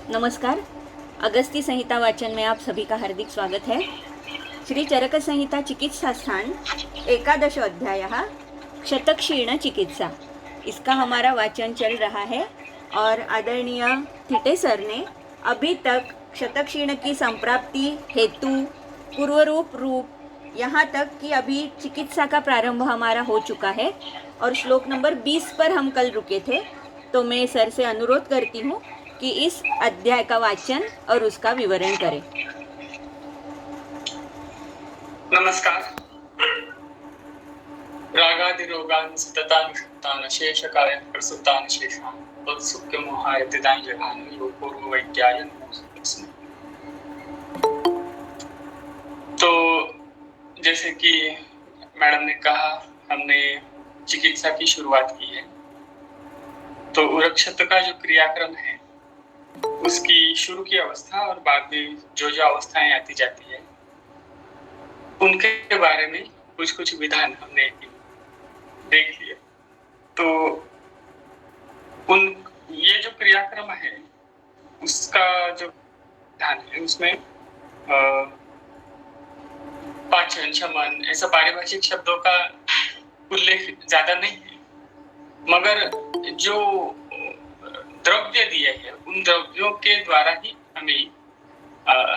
नमस्कार। अगस्ती संहिता वाचन में आप सभी का हार्दिक स्वागत है। श्री चरक संहिता चिकित्सा स्थान एकादश अध्याय क्षतक्षीण चिकित्सा, इसका हमारा वाचन चल रहा है और आदरणीय थिटे सर ने अभी तक क्षतक्षीण की संप्राप्ति, हेतु, पूर्वरूप, रूप, यहाँ तक कि अभी चिकित्सा का प्रारंभ हमारा हो चुका है और श्लोक नंबर 20 पर हम कल रुके थे। तो मैं सर से अनुरोध करती हूँ कि इस अध्याय का वाचन और उसका विवरण करें। नमस्कार। रागादिरोगान् सततानुषक्तान् शेषकायं प्रसुतान् शेषान् तत्सुख्यमोहायतिदां जघान योग पूर्ववैद्याय नमोस्तस्मै। तो जैसे कि मैडम ने कहा, हमने चिकित्सा की शुरुआत की है। तो उरक्षत का जो क्रियाक्रम है उसकी शुरू की अवस्था और बाद में जो जो अवस्थाएं आती जाती है उनके बारे में कुछ कुछ विधान हमने देख लिए। तो ये जो क्रियाक्रम है उसका जो ध्यान है उसमें पाचन, शमन, ऐसा पारिभाषिक शब्दों का उल्लेख ज्यादा नहीं है, मगर जो द्रव्य दिए हैं उन द्रव्यों के द्वारा ही हमें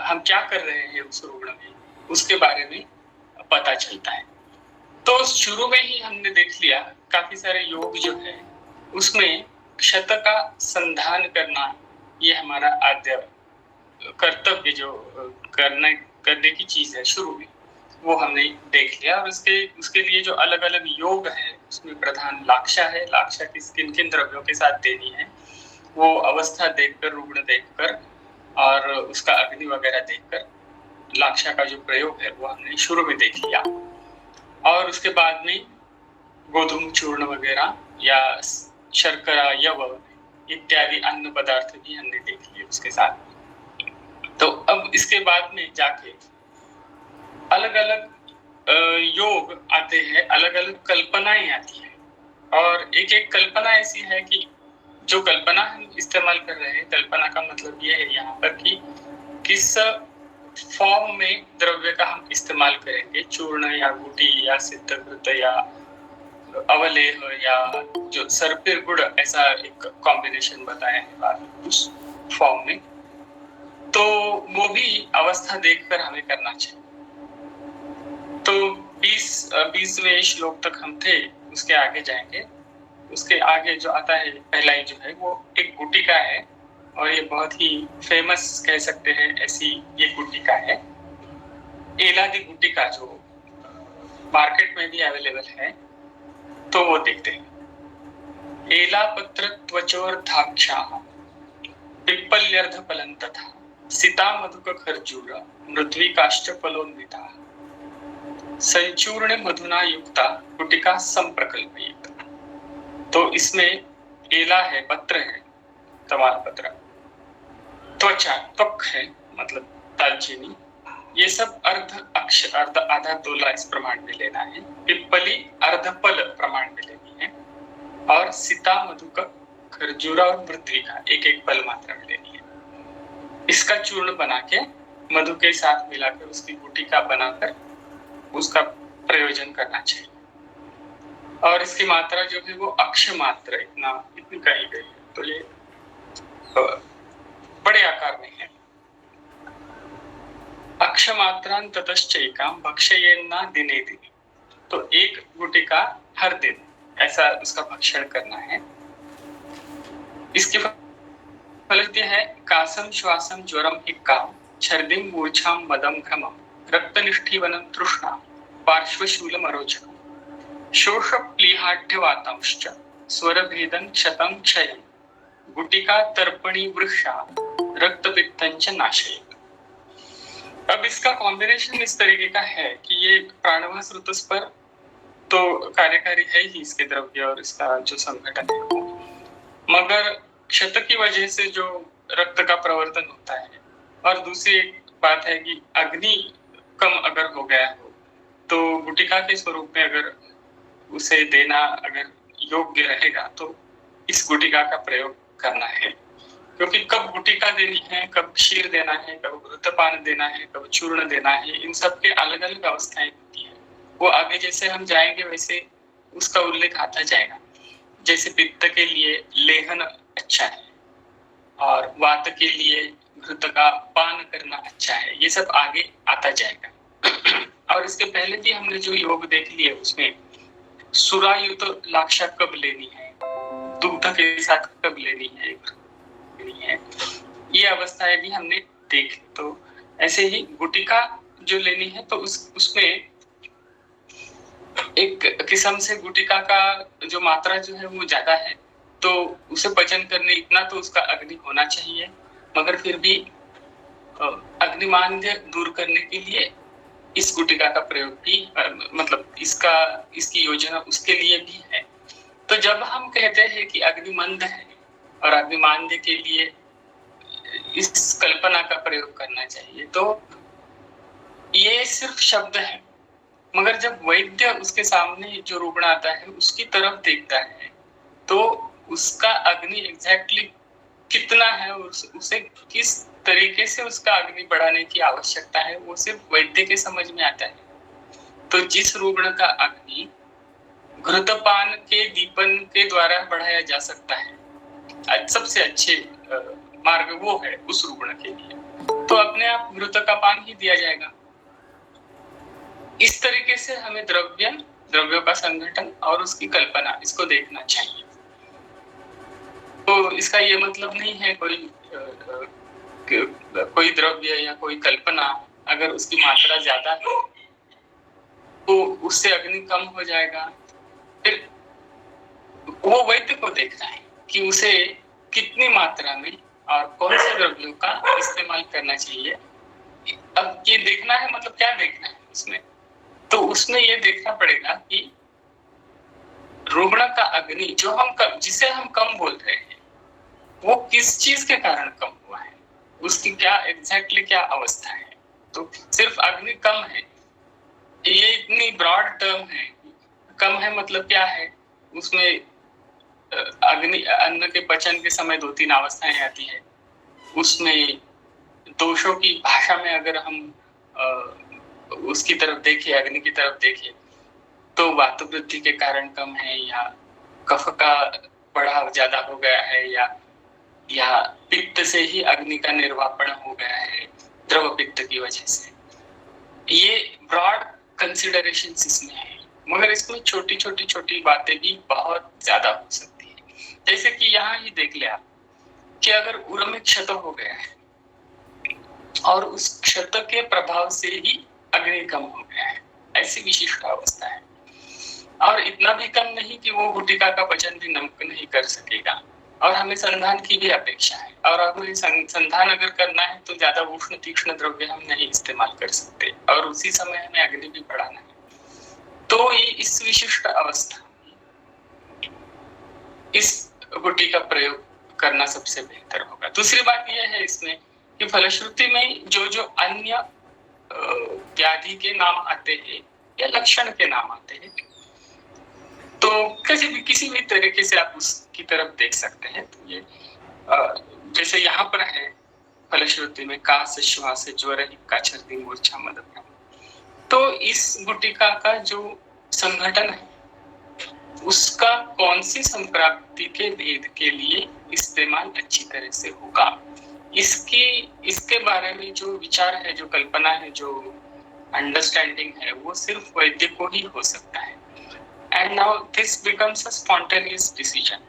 हम क्या कर रहे हैं उस रुग्ण में उसके बारे में पता चलता है। तो शुरू में ही हमने देख लिया काफी सारे योग जो है उसमें क्षत का संधान करना ये हमारा आद्य कर्तव्य जो करने की चीज है शुरू में, वो हमने देख लिया। और उसके लिए जो अलग अलग योग है उसमें प्रधान लाक्षा है। लाक्षा किन किन द्रव्यों के साथ देनी है वो अवस्था देखकर, रुग्ण देखकर और उसका अग्नि वगैरह देखकर लाक्षा का जो प्रयोग है वो हमने शुरू में देख लिया। और उसके बाद में गोधूम चूर्ण वगैरह या शर्करा, यव इत्यादि अन्न पदार्थ भी हमने देख लिए उसके साथ। तो अब इसके बाद में जाके अलग अलग योग आते हैं, अलग अलग कल्पनाएं आती है। और एक एक कल्पना ऐसी है कि जो कल्पना हम इस्तेमाल कर रहे हैं, कल्पना का मतलब ये है यहाँ पर कि किस फॉर्म में द्रव्य का हम इस्तेमाल करेंगे, चूर्ण या गुटी या सिद्धकृत या अवलेह या जो सरपिर गुड़, ऐसा एक कॉम्बिनेशन बताया है बाद में उस फॉर्म में। तो वो भी अवस्था देखकर हमें करना चाहिए। तो 20वें श्लोक तक हम थे, उसके आगे जाएंगे। उसके आगे जो आता है पहला ही जो है वो एक गुटिका है और ये बहुत ही फेमस कह सकते हैं ऐसी ये गुटिका है। एलादि गुटिका जो मार्केट में भी अवेलेबल है, तो वो देखते हैं। एला पत्र त्वचोर्धाक्षा पिप्पल्यर्ध फलं तथा सीता मधुक खर्जूर मृद्विकाश्च फलोन्विता संचूर्ण मधुना युक्ता गुटिका संप्रकल्पयेत। तो इसमें एला है, पत्र है, तमाल पत्र, त्वचा त्वक है मतलब दालचीनी, ये सब अर्ध आधा तोला इस प्रमाण में लेना है। पिप्पली अर्धपल प्रमाण में लेनी है और सीता मधुक खरजूरा और मृद्विका एक एक पल मात्रा में लेनी है। इसका चूर्ण बना के मधु के साथ मिलाकर उसकी गुटिका बनाकर उसका प्रयोजन करना चाहिए। और इसकी मात्रा जो है वो अक्ष मात्रा इतनी कही गई है, तो ये बड़े आकार में है। अक्ष मात्रां ततश्चैकां भक्षयेन्ना दिने दिने। तो एक गुटिका हर दिन ऐसा उसका भक्षण करना है। इसके फलित है कासम श्वासम ज्वरम हिक्काम छर्दिम मूर्छाम मदम भ्रमम रक्तनिष्ठीवनं तृष्णा पार्श्वशूलम अरोचकम् शोष प्लीहाढ्यवातांश्च स्वरभेदं क्षतं क्षयं गुटिका तर्पणी वृक्षा रक्तपित्तंच नाशयेत्। अब इसका कॉम्बिनेशन इस तरीके का है कि ये प्राणवास ऋतुस पर तो कार्यकारी है ही इसके द्रव्य और इसका जो संघटन है, मगर क्षत की वजह से जो रक्त का प्रवर्तन होता है और दूसरी एक बात है कि अग्नि कम अगर हो गया हो तो गुटिका के स्वरूप में अगर उसे देना अगर योग्य रहेगा तो इस गुटिका का प्रयोग करना है। क्योंकि कब गुटिका देनी है, कब क्षीर देना है, कब घृतपान देना है, कब चूर्ण देना है, इन सब के अलग अलग अवस्थाएं होती है। वो आगे जैसे हम जाएंगे वैसे उसका उल्लेख आता जाएगा। जैसे पित्त के लिए लेहन अच्छा है और वात के लिए घृत का पान करना अच्छा है, ये सब आगे आता जाएगा। और इसके पहले भी हमने जो योग देख लिए उसमें सुरायुत लाक्षा कब लेनी है, दुग्ध के साथ कब लेनी है, ये अवस्थाएं भी हमने देख ली। तो ऐसे ही गुटिका जो लेनी है तो उसमें एक किस्म से गुटिका का जो मात्रा जो है वो ज्यादा है, तो उसे पचन करने इतना तो उसका अग्नि होना चाहिए, मगर फिर भी अग्निमांद्य दूर करने के लिए इस गुटिका का प्रयोग भी मतलब इसकी योजना उसके लिए भी है। तो जब हम कहते हैं कि अग्निमंद है और अग्निमांद्य के लिए इस कल्पना का प्रयोग करना चाहिए, तो ये सिर्फ शब्द है, मगर जब वैद्य उसके सामने जो रुग्ण आता है उसकी तरफ देखता है तो उसका अग्नि एग्जैक्टली कितना है, उसे किस तरीके से उसका अग्नि बढ़ाने की आवश्यकता है, वो सिर्फ वैद्य के समझ में आता है। तो जिस रुग्ण का अग्नि घृतपान के दीपन के द्वारा बढ़ाया जा सकता है, सबसे अच्छे मार्ग वो है उस रुग्ण के लिए, तो अपने आप घृत का पान ही दिया जाएगा। इस तरीके से हमें द्रव्यों का संगठन और उसकी कल्पना, इसको देखना चाहिए। तो इसका ये मतलब नहीं है कोई द्रव्य या कोई कल्पना अगर उसकी मात्रा ज्यादा है तो उससे अग्नि कम हो जाएगा। फिर वो वैद्य को देखना है कि उसे कितनी मात्रा में और कौन से द्रव्यों का इस्तेमाल करना चाहिए। अब ये देखना है, मतलब क्या देखना है उसमें, तो उसमें ये देखना पड़ेगा कि रुग्ण का अग्नि जिसे हम कम बोल रहे हैं वो किस चीज के कारण कम हुआ है, उसकी क्या एग्जैक्टली क्या अवस्था है। तो सिर्फ अग्नि कम है, ये इतनी ब्रॉड टर्म है। कम है मतलब क्या है, उसमें अन्न के पचन के समय 2-3 अवस्थाएं आती है। उसमें दोषों की भाषा में अगर हम उसकी तरफ देखें, अग्नि की तरफ देखें, तो वात वृद्धि के कारण कम है, या कफ का बढ़ाव ज्यादा हो गया है, या पित्त से ही अग्नि का निर्वापन हो गया है द्रव पित्त की वजह से। ये ब्रॉड कंसिडरेशंस इसमें है, मगर इसमें छोटी बातें भी बहुत ज्यादा हो सकती है। जैसे कि यहाँ ही देख ले आप कि अगर उर में क्षत हो गया है और उस क्षत के प्रभाव से ही अग्नि कम हो गया है, ऐसी विशिष्ट अवस्था है। और इतना भी कम नहीं कि वो गुटिका का पचन भी नमक नहीं कर सकेगा, और हमें संधान की भी अपेक्षा है। और हमें संधान अगर करना है तो ज्यादा उष्ण तीक्ष्ण द्रव्य हम नहीं इस्तेमाल कर सकते, और उसी समय हमें अग्नि भी बढ़ाना है। तो ये इस विशिष्ट अवस्था इस गुटी का प्रयोग करना सबसे बेहतर होगा। दूसरी बात यह है इसमें कि फलश्रुति में जो अन्य व्याधि के नाम आते हैं या लक्षण के नाम आते हैं, तो किसी भी तरीके से आप उसकी तरफ देख सकते हैं। तो ये जैसे यहाँ पर है फलश्रुति में कास श्वास ज्वर हिक्का छर्दी मूर्छा मदभ्रम, तो इस गुटिका का जो संगठन है उसका कौन सी संप्राप्ति के भेद के लिए इस्तेमाल अच्छी तरह से होगा, इसके बारे में जो विचार है, जो कल्पना है, जो अंडरस्टैंडिंग है, वो सिर्फ वैद्य को ही हो सकता है। And now this becomes a spontaneous decision,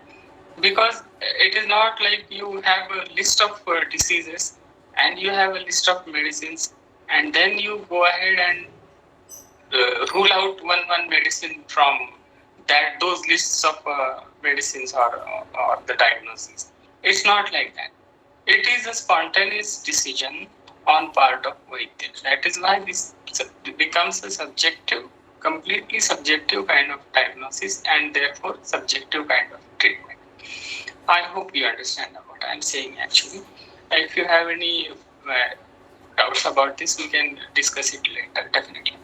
because it is not like you have a list of diseases and you have a list of medicines and then you go ahead and rule out one medicine from those lists of medicines or the diagnosis. It's not like that. It is a spontaneous decision on part of Vaidya. That is why this becomes a completely subjective kind of diagnosis and therefore subjective kind of treatment. I hope you understand what I am saying actually. If you have any doubts about this, we can discuss it later, definitely.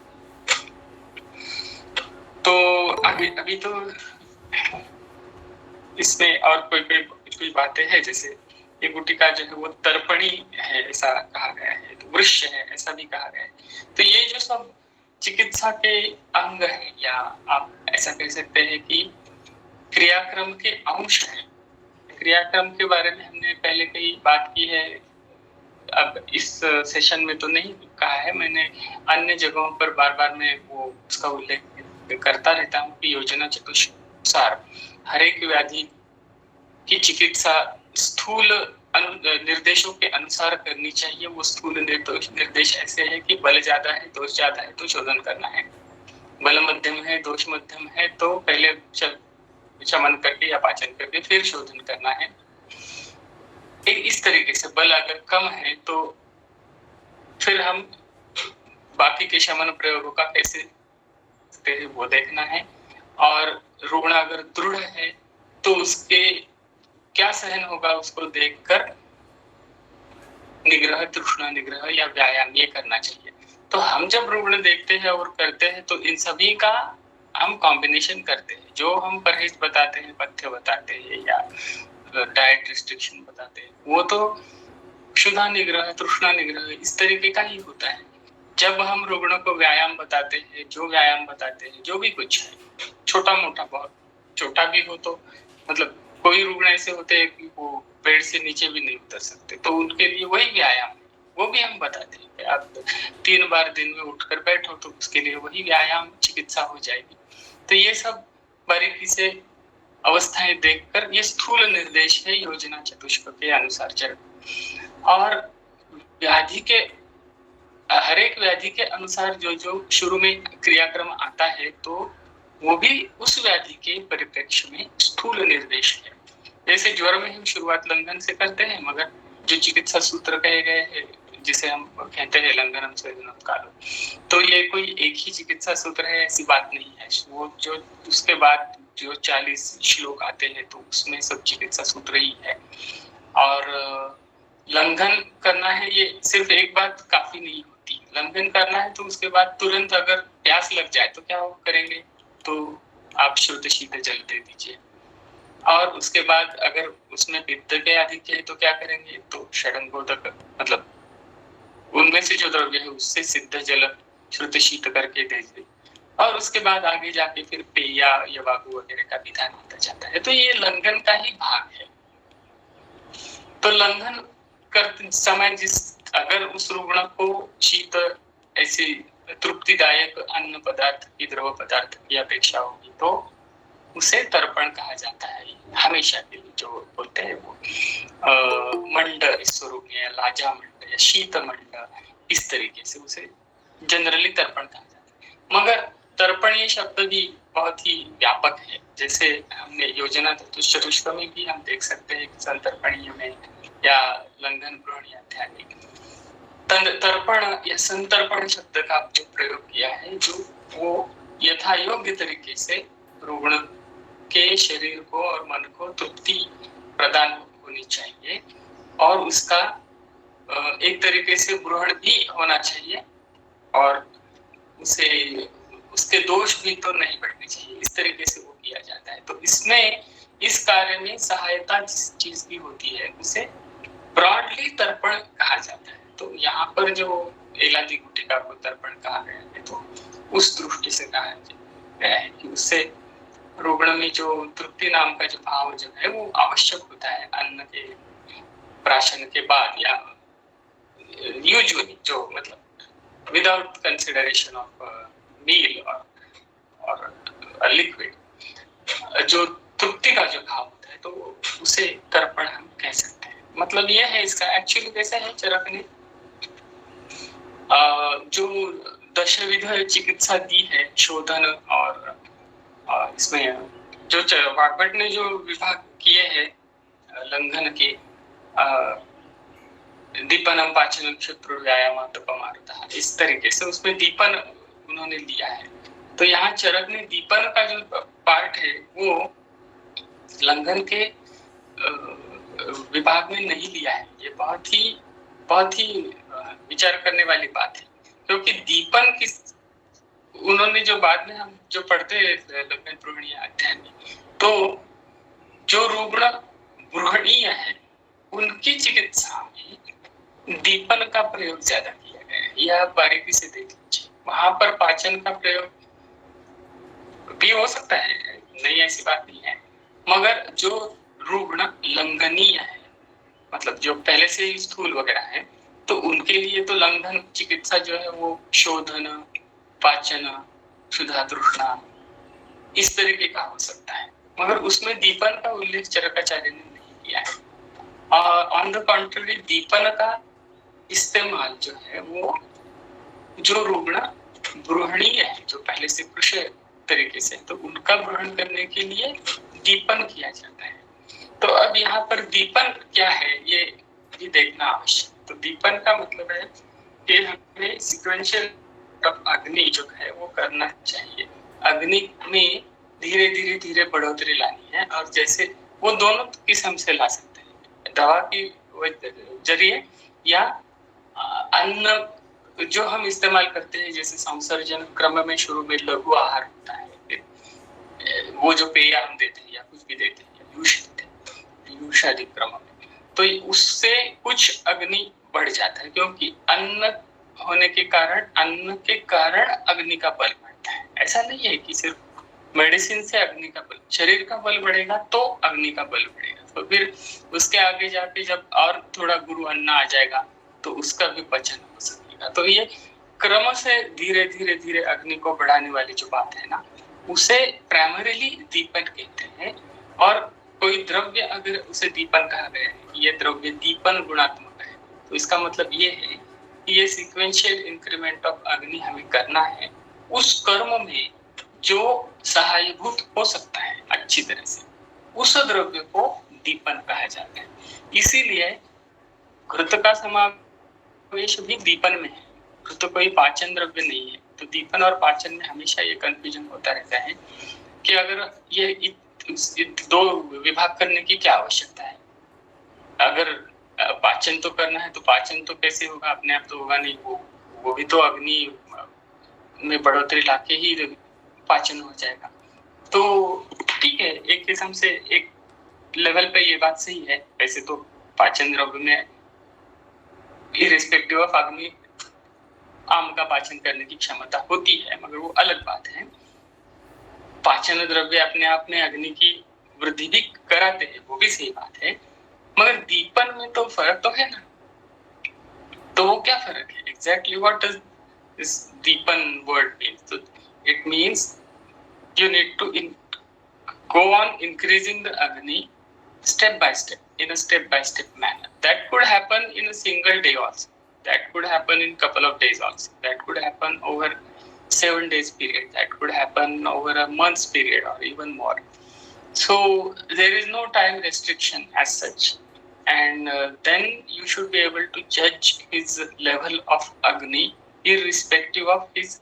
तो अभी तो इसमें और कोई बातें हैं, जैसे ये गुटिका जो है वो तर्पणी है ऐसा कहा गया है, तो वृक्ष है ऐसा भी कहा गया है। तो ये जो सब चिकित्सा के अंग है, या आप ऐसा कह सकते हैं कि क्रियाक्रम के अंश हैं। क्रियाक्रम के बारे में हमने पहले कई बात की है, अब इस सेशन में तो नहीं कहा है, मैंने अन्य जगहों पर बार बार मैं वो उसका उल्लेख करता रहता हूँ कि योजना चतुष्सार हर एक व्याधि की चिकित्सा स्थूल निर्देशों के अनुसार करनी चाहिए। वो स्थूल निर्देश ऐसे है कि बल ज्यादा है, दोष ज्यादा है तो शोधन करना है, बल मध्यम है, दोष मध्यम है तो पहले शमन करके या पाचन करके फिर शोधन करना है। इस तरीके से बल अगर कम है तो फिर हम बाकी के शमन प्रयोगों का कैसे वो देखना है, और रुग्ण अगर दृढ़ है तो उसके क्या सहन होगा उसको देखकर निग्रह, तृष्णा निग्रह या व्यायाम ये करना चाहिए। तो हम जब रुग्ण देखते हैं और करते हैं तो इन सभी का हम कॉम्बिनेशन करते हैं। जो हम परहेज बताते हैं, पथ्य बताते हैं या डाइट रिस्ट्रिक्शन बताते हैं, वो तो क्षुधा निग्रह, तृष्णा निग्रह इस तरीके का ही होता है। जब हम रुग्णों को व्यायाम बताते हैं, जो व्यायाम बताते हैं, जो भी कुछ है, छोटा मोटा, बहुत छोटा भी हो तो मतलब कोई रुग्ण ऐसे होते हैं कि वो बेड से नीचे भी नहीं उतर सकते, तो उनके लिए वही व्यायाम है, वो भी हम बताते हैं। आप 3 बार दिन में उठकर बैठो तो उसके लिए वही व्यायाम चिकित्सा हो जाएगी। तो ये सब बारीकी से अवस्थाएं देखकर ये स्थूल निर्देश है योजना चतुष्क के अनुसार चरण। और व्याधि के हर एक व्याधि के अनुसार जो जो शुरू में क्रियाक्रम आता है तो वो भी उस व्याधि के परिप्रेक्ष्य में स्थूल निर्देश है। जैसे ज्वर में हम शुरुआत लंघन से करते हैं, मगर जो चिकित्सा सूत्र कहे गए हैं जिसे हम कहते हैं लंघनम स्वेदनम कालो, तो ये कोई एक ही चिकित्सा सूत्र है ऐसी बात नहीं है। वो जो उसके बाद जो 40 श्लोक आते हैं तो उसमें सब चिकित्सा सूत्र ही है। और लंघन करना है ये सिर्फ एक बात काफी नहीं होती। लंघन करना है तो उसके बाद तुरंत अगर प्यास लग जाए तो क्या करेंगे, तो आप शुद्ध शीतल जल दे दीजिए। और उसके बाद अगर उसमें पित्त के अधिक है तो क्या करेंगे, तो षडंगोदक मतलब उनमें से जो द्रव्य है उससे सिद्ध जल शुद्ध शीत करके दे दे। और उसके बाद आगे जाके फिर पेया या वागु वगैरह का विधान होता जाता है। तो ये लंघन का ही भाग है। तो लंघन करते समय अगर उस रुग्ण को शीत ऐसी तृप्तिदायक अन्न पदार्थ की, द्रव पदार्थ की अपेक्षा होगी तो उसे तर्पण कहा जाता है। हमेशा के लिए जो बोलते हैं वो मंड इस स्वरूप में, लाजा मंड या शीत मंड, इस तरीके से उसे जनरली तर्पण कहा जाता है। मगर तर्पण ये शब्द भी बहुत ही व्यापक है। जैसे हमने योजना चतुष्क में भी हम देख सकते हैं कि संतर्पणीय में या लंघन ग्रहण अध्याय में तर्पण या संतर्पण शब्द का जो प्रयोग किया है, जो वो यथा योग्य तरीके से रुग्ण के शरीर को और मन को तृप्ति प्रदान होनी चाहिए और उसका एक तरीके से ग्रहण भी होना चाहिए और उसे उसके दोष भी तो नहीं बढ़ने चाहिए। इस तरीके से वो किया जाता है। तो इसमें इस कार्य में सहायता जिस चीज की होती है उसे ब्रॉडली तर्पण कहा जाता है। तो यहाँ पर जो एलादी गुटिका को तर्पण कहा गया है तो उस दृष्टि से कहा गया है कि उससे रुग्ण में जो तृप्ति नाम का जो भाव जो है वो आवश्यक होता है अन्न के प्राशन के बाद, या यूजुअली जो मतलब विदाउट कंसिडरेशन ऑफ मील और लिक्विड, जो तृप्ति का जो भाव होता है तो उसे तर्पण हम कह सकते हैं। मतलब ये है इसका एक्चुअली कैसा है, चरक ने जो दशविध चिकित्सा दी है, शोधन और इसमें जो वाग्भट ने जो विभाग किए हैं लंघन के, दीपनम पाचनम क्षत्र व्यायाम तपमारतः, इस तरीके से उसमें दीपन उन्होंने लिया है। तो यहाँ चरक ने दीपन का जो पार्ट है वो लंघन के विभाग में नहीं लिया है। ये बहुत ही विचार करने वाली बात है, क्योंकि दीपन किस उन्होंने जो बाद में हम जो पढ़ते हैं लंघन प्रोहणीय अध्याय में, तो जो रुग्ण गृहणीय है उनकी चिकित्सा में दीपन का प्रयोग ज्यादा किया गया है। यह बारीकी से देख लीजिए। वहां पर पाचन का प्रयोग भी हो सकता है, नहीं ऐसी बात नहीं है, मगर जो रुग्ण लंघनीय है, मतलब जो पहले से ही स्थूल वगैरह है, तो उनके लिए तो लंघन चिकित्सा जो है वो शोधन, पाचन, क्षुधा तृष्णा इस तरीके का हो सकता है, मगर उसमें दीपन का उल्लेख चरकाचार्य ने नहीं किया है। ऑन द कॉन्ट्ररी दीपन का इस्तेमाल जो है वो जो रुग्ण गृहणीय है, जो पहले से कृष तरीके से, तो उनका ग्रहण करने के लिए दीपन किया जाता है। तो अब यहाँ पर दीपन क्या है ये भी देखना आवश्यक। तो दीपन का मतलब है कि हमें सीक्वेंशियल अग्नि जो है वो करना चाहिए। अग्नि में धीरे धीरे धीरे बढ़ोतरी लानी है, और जैसे वो दोनों किस्म से ला सकते हैं, दवा की जरिए या अन्न जो हम इस्तेमाल करते हैं, जैसे संसर्जन क्रम में शुरू में लघु आहार होता है, वो जो पेय हम देते हैं या कुछ भी देते हैं, यूषादि क्रम में, तो उससे कुछ अग्नि बढ़ जाता है, क्योंकि अन्न होने के कारण, अन्न के कारण अग्नि का बल बढ़ता है। ऐसा नहीं है कि सिर्फ मेडिसिन से अग्नि का बल, शरीर का बल बढ़ेगा तो अग्नि का बल बढ़ेगा, तो फिर उसके आगे जाके जब और थोड़ा गुरु अन्न आ जाएगा तो उसका भी पचन हो सकेगा। तो ये क्रम से धीरे धीरे धीरे अग्नि को बढ़ाने वाली जो बात है ना, उसे प्राइमरीली दीपन कहते हैं। और कोई द्रव्य अगर उसे दीपन कहा गया है, ये द्रव्य दीपन गुणात्मक है, तो इसका मतलब ये है कि ये सीक्वेंशियल इंक्रीमेंट ऑफ अग्नि हमें करना है उस कर्म में जो सहायभूत हो सकता है अच्छी तरह से, उस द्रव्य को दीपन कहा जाता है। इसीलिए घृत का समावेश भी दीपन में है। घृत कोई पाचन द्रव्य नहीं है, तो दीपन और पाचन में हमेशा ये कंफ्यूजन होता रहता है कि अगर ये दो विभाग करने की क्या आवश्यकता है। अगर पाचन तो करना है तो पाचन तो कैसे होगा, अपने आप तो होगा नहीं, वो भी तो अग्नि में बढ़ोतरी लाके ही पाचन हो जाएगा। तो ठीक है, एक किस्म से एक लेवल पे ये बात सही है। वैसे तो पाचन द्रव्य में इरेस्पेक्टिव ऑफ अग्नि आम का पाचन करने की क्षमता होती है, मगर वो अलग बात है। पाचन द्रव्य अपने आप में अग्नि की वृद्धि भी कराते हैं, वो भी सही बात है, मगर दीपन में तो फर्क तो है ना। तो वो क्या फर्क है exactly? What does this deepen word mean? So it means you need to go on increasing the agni step by step, in a step by step manner. That could happen in a single day also, that could happen in couple of days also, that could happen over 7 days period, that could happen over a month's period or even more. So there is no time restriction as such, and then you should be able to judge his level of agni irrespective of his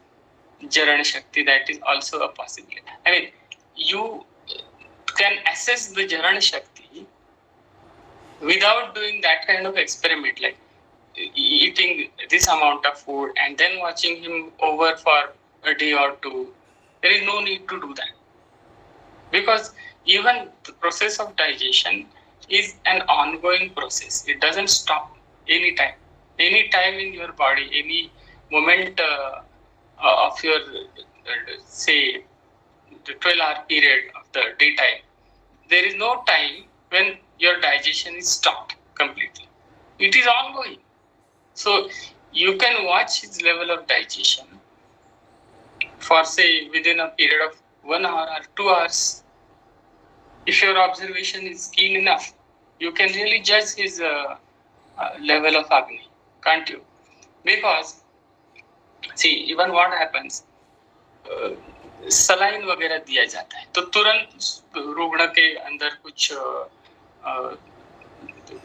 Jaran Shakti. That is also a possibility. I mean, you can assess the Jaran Shakti without doing that kind of experiment, like eating this amount of food and then watching him over for a day or two. There is no need to do that, because even the process of digestion is an ongoing process. It doesn't stop anytime. Any time in your body, any moment of your say the 12-hour period of the daytime, there is no time when your digestion is stopped completely. It is ongoing. So you can watch his level of digestion for say within a period of 1 hour or 2 hours. If your observation is keen enough, you can really judge his level of Agni, can't you? Because see, even what happens, saline वगैरह दिया जाता है तो तुरंत रुग्ण के अंदर कुछ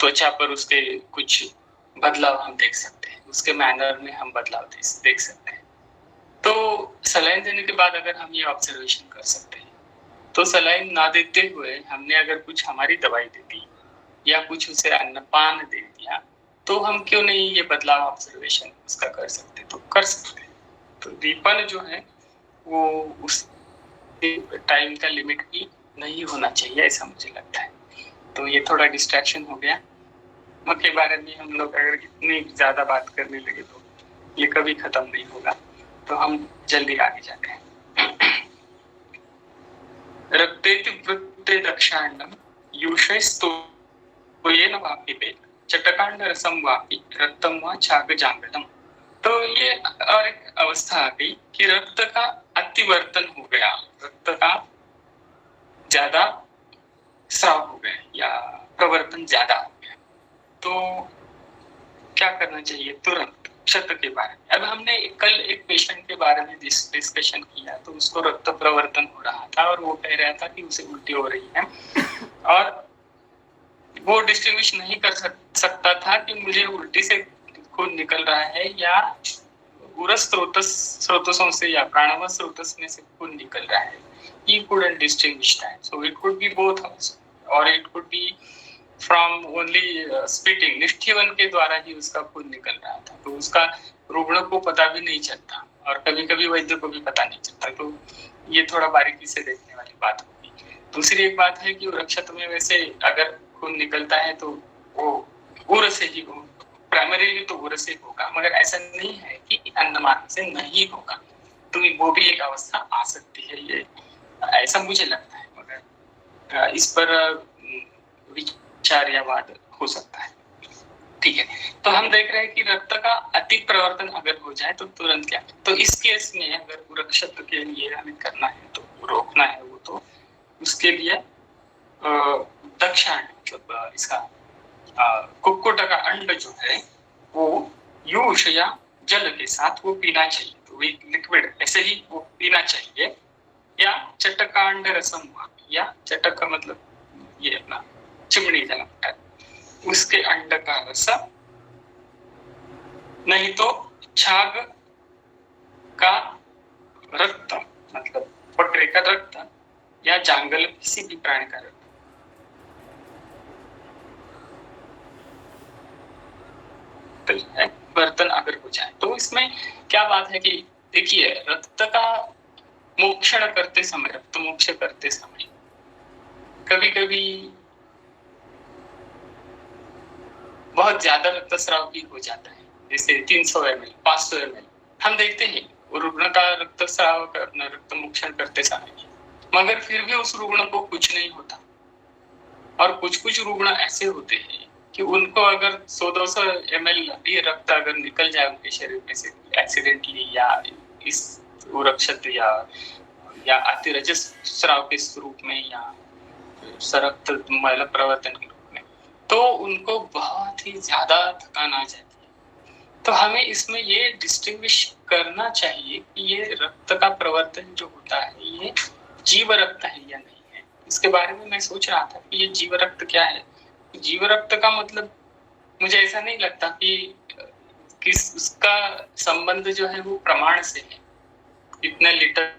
त्वचा पर उसके कुछ बदलाव हम देख सकते हैं, उसके मैनर में हम बदलाव देख सकते हैं। तो सलाइन देने के बाद अगर हम ये ऑब्जर्वेशन कर सकते हैं, तो सलाइन ना देते हुए हमने अगर कुछ हमारी दवाई दे दी या कुछ उसे अन्नपान दे दिया, तो हम क्यों नहीं ये बदलाव ऑब्जर्वेशन उसका कर सकते? तो कर सकते हैं। तो दीपन जो है वो उस टाइम का लिमिट भी नहीं होना चाहिए, ऐसा मुझे लगता है। तो ये थोड़ा डिस्ट्रैक्शन हो गया, के बारे में हम लोग अगर इतनी ज्यादा बात करने लगे तो ये कभी खत्म नहीं होगा, तो हम जल्दी आगे जाते हैं। रक्तेति वृत्ते दक्षाण्डम यूषैस्तो येन वापि वेद चटकांड रसम वापि रक्तम वा छाग जांगलम। तो ये और एक अवस्था आ गई कि रक्त का अतिवर्तन हो गया, रक्त का ज्यादा स्राव हो गया या प्रवर्तन ज्यादा हो गया, तो क्या करना चाहिए? तुरंत क्षत के बारे में। अब हमने कल एक पेशेंट के बारे में डिस्कशन किया, तो उसको रक्त प्रवर्तन हो रहा था और वो कह रहा था कि उसे उल्टी हो रही है और वो डिस्टिंग्विश नहीं कर सकता था कि मुझे उल्टी से खून निकल रहा है या उरस स्रोतों से या प्राणव स्रोतस में से खून निकल रहा है। He couldn't distinguish that. So it could be both also, or it could be from only spitting. निष्ठीवन के द्वारा ही उसका खून निकल रहा था, तो उसका रुग्ण को पता भी नहीं चलता और कभी-कभी वैद्य को भी पता नहीं चलता। तो ये थोड़ा बारीकी से देखने वाली बात होगी। दूसरी एक बात है कि वृक्षत में वैसे अगर खून निकलता है तो वो उर से ही हो, प्राइमरीली तो उर से होगा, मगर ऐसा नहीं है कि अन्नमार्ग से नहीं होगा, तो वो भी एक अवस्था आ सकती है, ये ऐसा मुझे लगता है, मगर इस पर विचार या वाद हो सकता है। ठीक है, तो हम देख रहे हैं कि रक्त का अति प्रवर्तन अगर हो जाए तो तुरंत क्या, तो इस केस में अगर वृक्षत के लिए हमें करना है तो रोकना है वो, तो उसके लिए दक्षाण मतलब इसका कुक्कुट का अंड जो है वो यूष या जल के साथ वो पीना चाहिए, तो लिक्विड ऐसे ही वो पीना चाहिए, या चटकांड रसम या चटक का मतलब ये अपना चिमनी जला उसके अंड का रस, नहीं तो छाग का रक्त मतलब बकरे का रक्त या जांगल किसी भी प्राणी का रक्त। बर्तन अगर हो जाए तो इसमें क्या बात है कि देखिए रक्त का मोक्षण करते समय, रक्त मोक्ष करते समय कभी कभी बहुत ज्यादा रक्तस्राव भी हो जाता है, जैसे 300 ml 500 ml हम देखते हैं रुग्ण का रक्तस्राव करना रक्त मोक्षण करते समय, मगर फिर भी उस रुग्ण को कुछ नहीं होता। और कुछ रुग्ण ऐसे होते हैं कि उनको अगर 100-200 ml भी रक्त अगर निकल जाए उनके शरीर में से एक्सीडेंटली या इस रक्षत या अतिरजस स्राव के रूप में या सरक्त महिला प्रवर्तन के रूप में, तो उनको बहुत ही ज्यादा थकान आ जाती है। तो हमें इसमें ये डिस्टिंग्विश करना चाहिए कि ये रक्त का प्रवर्तन जो होता है ये जीव रक्त है या नहीं है। इसके बारे में मैं सोच रहा था कि ये जीव रक्त क्या है। जीव रक्त का मतलब मुझे ऐसा नहीं लगता कि उसका संबंध जो है वो प्रमाण से है, इतने लीटर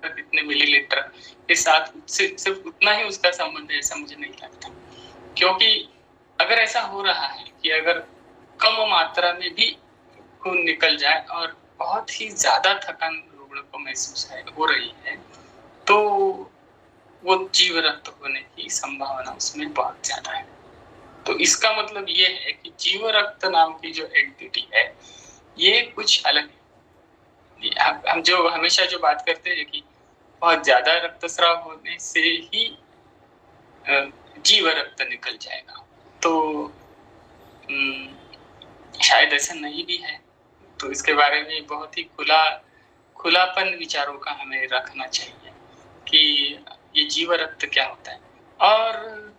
इतने मिलीलीटर के साथ सिर्फ उतना ही उसका संबंध है, ऐसा मुझे नहीं लगता। क्योंकि अगर ऐसा हो रहा है कि अगर कम मात्रा में भी खून निकल जाए और बहुत ही ज्यादा थकान रुग्ण को महसूस हो रही है, तो वो जीव रक्त होने की संभावना उसमें बहुत ज्यादा है। तो इसका मतलब ये है कि जीव रक्त नाम की जो एंटिटी है ये कुछ अलग है। हम जो हमेशा जो बात करते हैं कि बहुत ज्यादा रक्तस्राव होने से ही जीव रक्त निकल जाएगा, तो शायद ऐसा नहीं भी है। तो इसके बारे में बहुत ही खुलापन विचारों का हमें रखना चाहिए कि ये जीव रक्त क्या होता है। और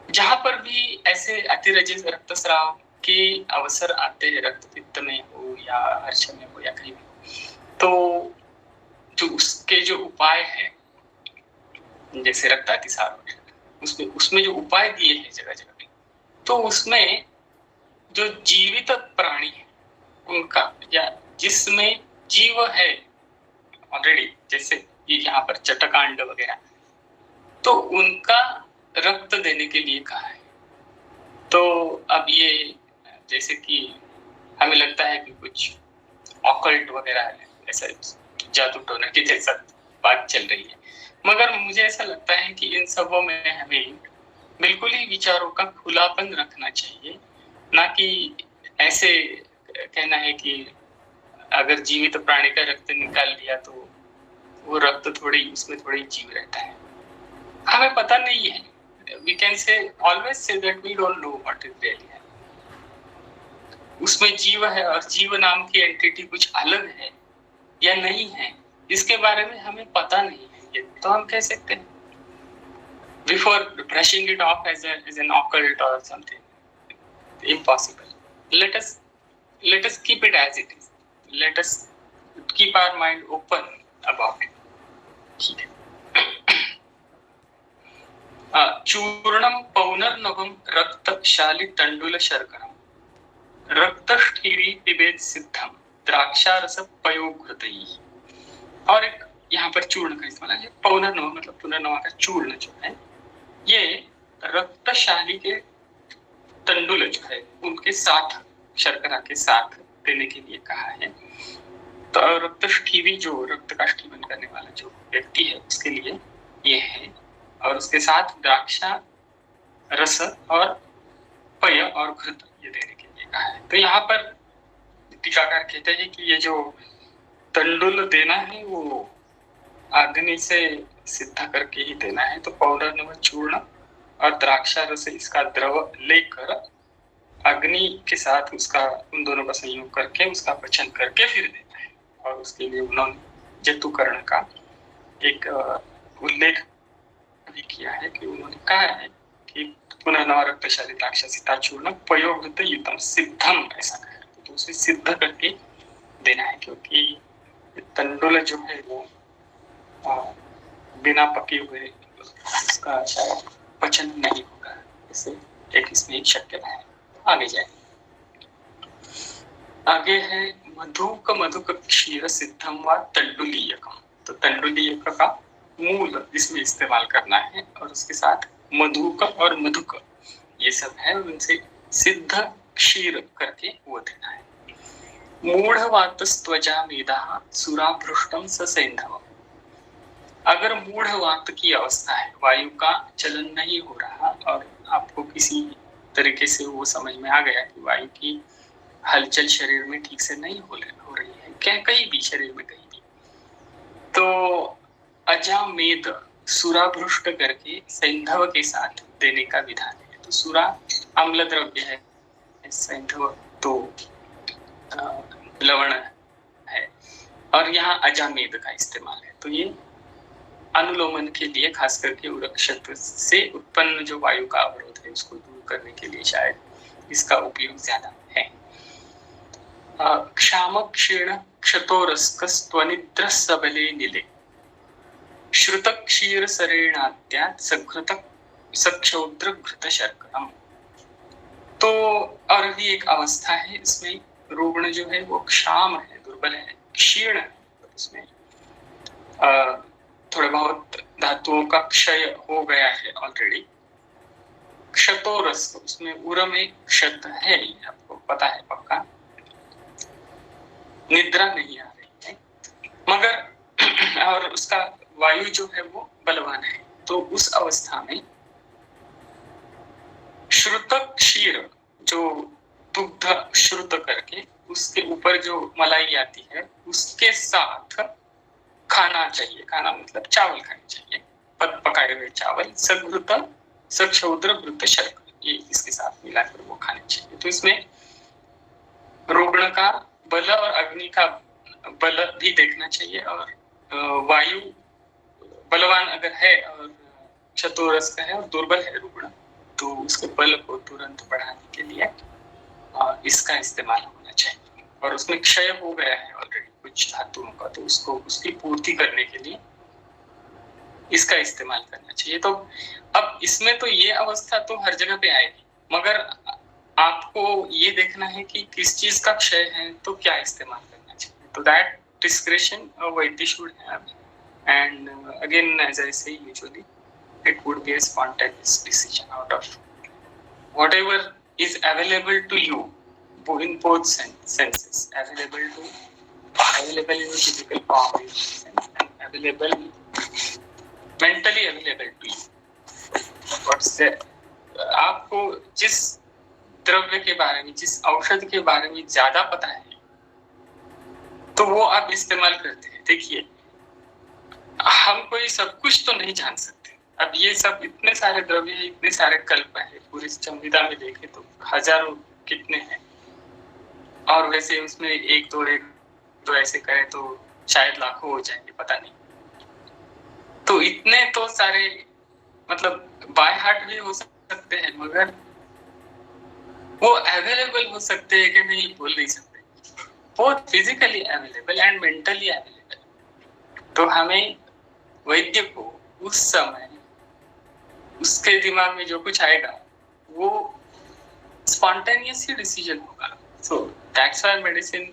जहां पर भी ऐसे अतिरजित रक्तस्राव के अवसर आते हैं, रक्तपित्त में हो या हर्ष में हो या कहीं भी हो, तो जो उसके जो उपाय है जैसे रक्तातिसार वगैरह उसमें जो उपाय दिए हैं जगह जगह पे, तो उसमें जो जीवित प्राणी है उनका या जिसमें जीव है ऑलरेडी, जैसे ये यहाँ पर चटकांड वगैरह, तो उनका रक्त देने के लिए कहा है। तो अब ये जैसे कि हमें लगता है कि कुछ ऑकल्ट वगैरह ऐसा जादू टोना की जैसा बात चल रही है, मगर मुझे ऐसा लगता है कि इन सबों में हमें बिल्कुल ही विचारों का खुलापन रखना चाहिए, ना कि ऐसे कहना है कि अगर जीवित प्राणी का रक्त निकाल लिया तो वो रक्त थोड़ी उसमें थोड़ी जीव रहता है। हमें पता नहीं है। We can say always say that we don't know what is really है। उसमें जीव है और जीव नाम की एंटिटी कुछ अलग है या नहीं है, इसके बारे में हमें पता नहीं है। ये तो हम कह सकते हैं before brushing it off as an occult or something impossible. Let us keep it as it is. Let us keep our mind open about it. ठीक है। चूर्णम पौनर्नवम रक्तशाली तंडुल शर्करम रक्तष्ठीरी पिबेद सिद्धम द्राक्षारस पयोघृतई। और एक यहाँ पर चूर्ण का इस्तेमाल है। पौनर्नव मतलब पुनर्नवा का चूर्ण जो है ये रक्तशाली के तंडुल जो है उनके साथ शर्करा के साथ देने के लिए कहा है। तो रक्तष्ठीवी जो रक्त का स्टीवन करने वाला जो व्यक्ति है उसके लिए ये है, और उसके साथ द्राक्षा रस और पय और घृत ये देने के लिए कहा है। तो यहाँ पर टीकाकार कहते हैं कि ये जो तंडुल देना है वो अग्नि से सिद्ध करके ही देना है। तो पौनर्नव चूर्ण और द्राक्षा रस इसका द्रव लेकर अग्नि के साथ उसका उन दोनों का संयोग करके उसका पचन करके फिर देना है। और उसके लिए उन्होंने जतुकर्ण का एक उल्लेख भी किया है कि उन्होंने कहा है कि पुनर्नव रक्तशाली द्राक्षासिता चूर्ण पयोघृत युतम सिद्धम ऐसा कहा है। तो उसे सिद्ध करके देना है, क्योंकि तंडुल जो है वो बिना पके हुए उसका शायद पचन नहीं होगा। इसे इसमें एक शक्यता है। आगे जाए, आगे है मधुक मधुक क्षीर सिद्धम व तंडुलीयकम। तो तंडुलीयक का मूल इसमें इस्तेमाल करना है और उसके साथ मधुक और मधुक ये सब है, उनसे सिद्ध क्षीर करके वो देना है। मूढ़वातस्त्वजा मेधा सुराभृष्टम ससेंधवम। अगर मूढ़वात की अवस्था है, वायु का चलन नहीं हो रहा और आपको किसी तरीके से वो समझ में आ गया कि वायु की हलचल शरीर में ठीक से नहीं हो रही है, कहीं भी शरीर में कहीं भी, तो अजामेद सुराभृष्ट करके सैंधव के साथ देने का विधान है। तो सुरा अम्ल द्रव्य है, सैंधव तो लवण है, और यहाँ अजामेद का इस्तेमाल है। तो ये अनुलोमन के लिए खास करके उरक्षत से उत्पन्न जो वायु का अवरोध है उसको दूर करने के लिए शायद इसका उपयोग ज्यादा है। क्षाम क्षीण क्षतोरस्कस्त्वनिद्र सबले निले श्रुत क्षीर सरेणाद्यात् सघृत सक्षौद्र घृत शर्करम। तो और भी एक अवस्था है, इसमें रुग्ण जो है वो क्षाम है, दुर्बल है, क्षीण है, उसमें थोड़ा बहुत धातुओं का क्षय हो गया है ऑलरेडी। क्षतोरस उसमें उर में क्षत है, आपको पता है पक्का। निद्रा नहीं आ रही है मगर और उसका वायु जो है वो बलवान है। तो उस अवस्था में श्रुत क्षीर जो दुग्ध श्रुत करके उसके ऊपर जो मलाई आती है उसके साथ खाना चाहिए। खाना मतलब चावल खाने चाहिए, पकाए हुए चावल, सघृत सक्षौद्र घृत शर्करा, ये इसके साथ मिलाकर वो खाने चाहिए। तो इसमें रुग्ण का बल और अग्नि का बल भी देखना चाहिए, और वायु बलवान अगर है और चतुरस का है और दुर्बल है रुग्ण, तो उसके बल को तुरंत बढ़ाने के लिए इसका इस्तेमाल होना चाहिए। और उसमें क्षय हो गया है ऑलरेडी कुछ धातुओं का, तो उसको उसकी पूर्ति करने के लिए इसका इस्तेमाल करना चाहिए। तो अब इसमें तो ये अवस्था तो हर जगह पे आएगी, मगर आपको ये देखना है कि किस चीज का क्षय है तो क्या इस्तेमाल करना चाहिए। तो दैट डिस्क्रिप्शन वैद्य should have, and again as I say usually it would be a spontaneous decision out of whatever is available to you in both senses, available in physical form and available mentally available to you. What's the आपको जिस द्रव्य के बारे में, जिस औषध के बारे में ज्यादा पता है, तो वो आप इस्तेमाल करते हैं। देखिए, हम कोई सब कुछ तो नहीं जान सकते। अब ये सब इतने सारे द्रव्य है, इतने सारे कल्प है, पूरी संविदा में देखे तो हजारों कितने हैं, और वैसे उसमें एक दो ऐसे करें तो शायद लाखों हो जाएंगे, पता नहीं। तो इतने तो सारे मतलब बाय हार्ट भी हो सकते हैं, मगर वो अवेलेबल हो सकते हैं कि नहीं बोल नहीं सकते। Both physically available and mentally available. तो हमें वैद्य को उस समय उसके दिमाग में जो कुछ आएगा वो स्पॉन्टेनियस ही डिसीजन होगा। So that's why medicine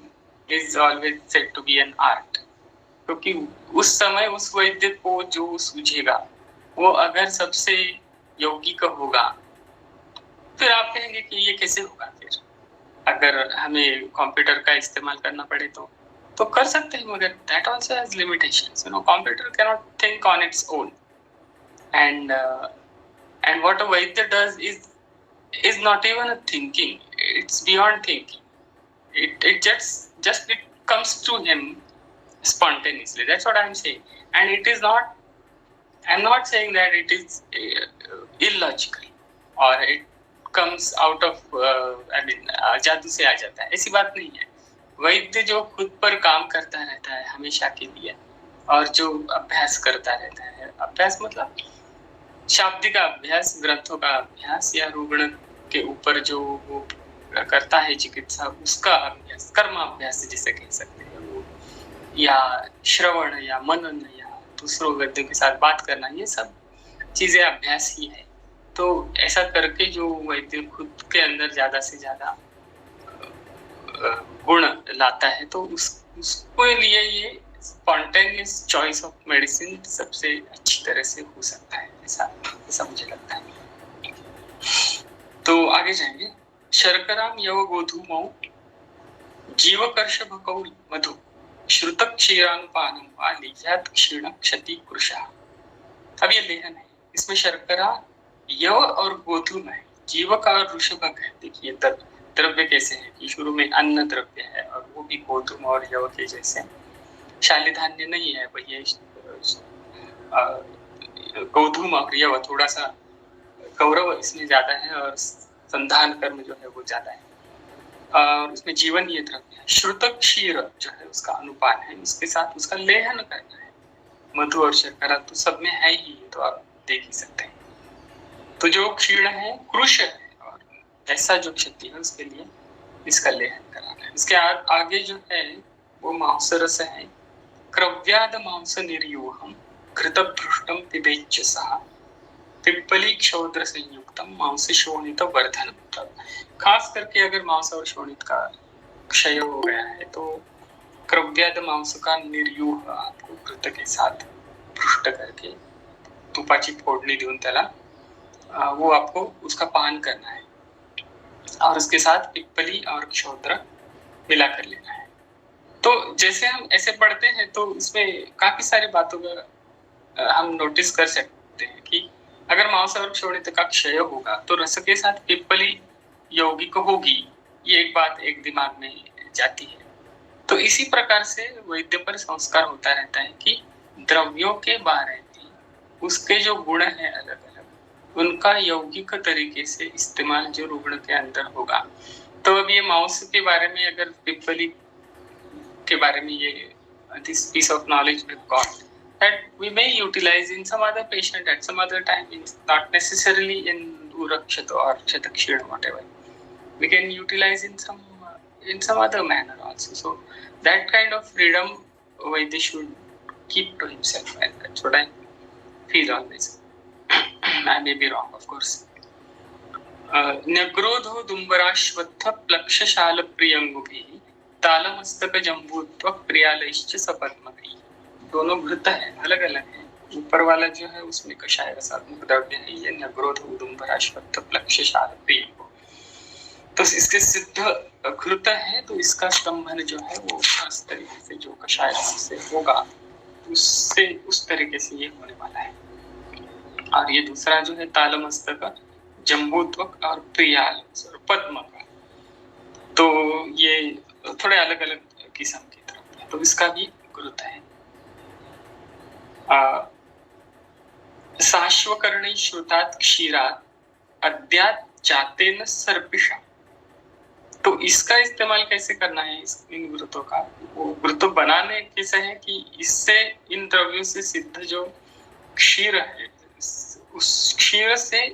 is always said to be an art. क्योंकि उस समय उस वैद्य को जो सूझेगा वो अगर सबसे यौगिक होगा, फिर आप कहेंगे कि ये कैसे होगा। फिर अगर हमें कंप्यूटर का इस्तेमाल करना पड़े तो कर सकते हैं, मगर that also has limitations. You know, computer can not think on its own, and what a Vaidya does is not even a thinking. It's beyond thinking. It just it comes to him spontaneously. That's what I'm saying. And it is not, I'm not saying that it is illogical or it comes out of जादू से आ जाता है, ऐसी बात नहीं है। वैद्य जो खुद पर काम करता रहता है हमेशा के लिए, और जो अभ्यास करता रहता है, अभ्यास मतलब शाब्दिक अभ्यास, ग्रंथों का अभ्यास, या रुग्ण के ऊपर जो वो करता है चिकित्सा, उसका अभ्यास, कर्म अभ्यास जिसे कह सकते हैं वो, या श्रवण या मनन या दूसरों वैद्यों के साथ बात करना, ये सब चीजें अभ्यास ही है। तो ऐसा करके जो वैद्य खुद के अंदर ज्यादा से ज्यादा गुण लाता है, तो उसको लिए ये स्पॉन्टेनियस चॉइस ऑफ मेडिसिन सबसे अच्छी तरह से हो सकता है, ऐसा मुझे लगता है। तो आगे जाएंगे। शर्कराम यव गोधूमौ जीवकर्ष भकौल मधु श्रुतक क्षीरानुपानम वा लिह्यात क्षीण क्षति कृशा। अब ये लेहन है, इसमें शर्करा, यव और गोधूम है, जीवक और ऋषभक है। देखिए द्रव्य कैसे है कि शुरू में अन्न द्रव्य है, और वो भी गोधूम और यव के जैसे शाली धान्य नहीं है, वही गोधूम और यव थोड़ा सा गौरव इसमें ज्यादा है, और संधान कर्म जो है वो ज्यादा है, और उसमें जीवन ये द्रव्य है। श्रुतक क्षीर जो है उसका अनुपान है, इसके साथ उसका लेहन करना है। मधु और शर्करा तो सब में है ही, तो आप देख ही सकते हैं। तो जो क्षीण है कृश है, और ऐसा जो क्षति है उसके लिए इसका लेहन कराना है। इसके आगे जो है वो मांसरस है। क्रव्याद मांस निर्यूहम घृतभृष्टम पिबेच्च सह पिप्पली क्षौद्र संयुक्तम मांस शोणित वर्धन। खास करके अगर मांस और शोणित का क्षय हो गया है तो क्रव्याद मांस का निर्यूह आपको घृत के साथ भृष्ट करके तुपाची फोडणी देऊन त्याला वो आपको उसका पान करना है, और उसके साथ पिप्पली और क्षौद्र मिला कर लेना है। तो जैसे हम ऐसे पढ़ते हैं तो इसमें काफी सारी बातों का हम नोटिस कर सकते हैं कि अगर मांस और शोणित का क्षय होगा तो रस के साथ पिप्पली यौगिक होगी, ये एक बात एक दिमाग में जाती है। तो इसी प्रकार से वैद्य पर संस्कार होता रहता है कि द्रव्यों के बारे में उसके जो गुण है अलग अलग, उनका यौगिक तरीके से इस्तेमाल जो रुग्ण के अंदर होगा। तो अब ये मांस के बारे में, अगर पिप्पली के बारे में, ये this piece of knowledge we've got that we may utilize in some other patient at some other time, not necessarily in Urakshata or Shatakshir or whatever. We can utilize in some other manner also. So that kind of freedom Vaidya should keep to himself, and that's what I feel on this. I may be wrong, of course. न्यग्रोधो दुम्बराश्वत्थ प्लक्षशाल प्रियंगुभिः तालमस्तक जम्बूत्व प्रियालयश्च सपद्मभिः। दोनों घृत है, अलग अलग है। ऊपर वाला जो है उसमें कषाय रसात्मक द्रव्य है, ये न्यग्रोधो दुम्बराश्वत्थ प्लक्षशाल प्रियंगु। तो इसके सिद्ध घृत है, तो इसका स्तंभन जो है वो इस तरीके से जो कषाय से होगा उससे उस तरीके से ये होने वाला है। और ये दूसरा जो है तालमस्तक जम्बूत्वक और प्रियाल और पद्म का। तो ये थोड़े अलग अलग किस्म के द्रव्य हैं, तो इसका भी गुरुत्व है। साश्वकर्णी श्रुतात् क्षीरात् अद्यात् जातेन सर्पिषा। तो इसका इस्तेमाल कैसे करना है इन गुरुत्वों का? वो गुरुत्व बनाने कैसे है कि इससे इन द्रव्यों से सिद्ध जो क्षीर है, उस क्षीर से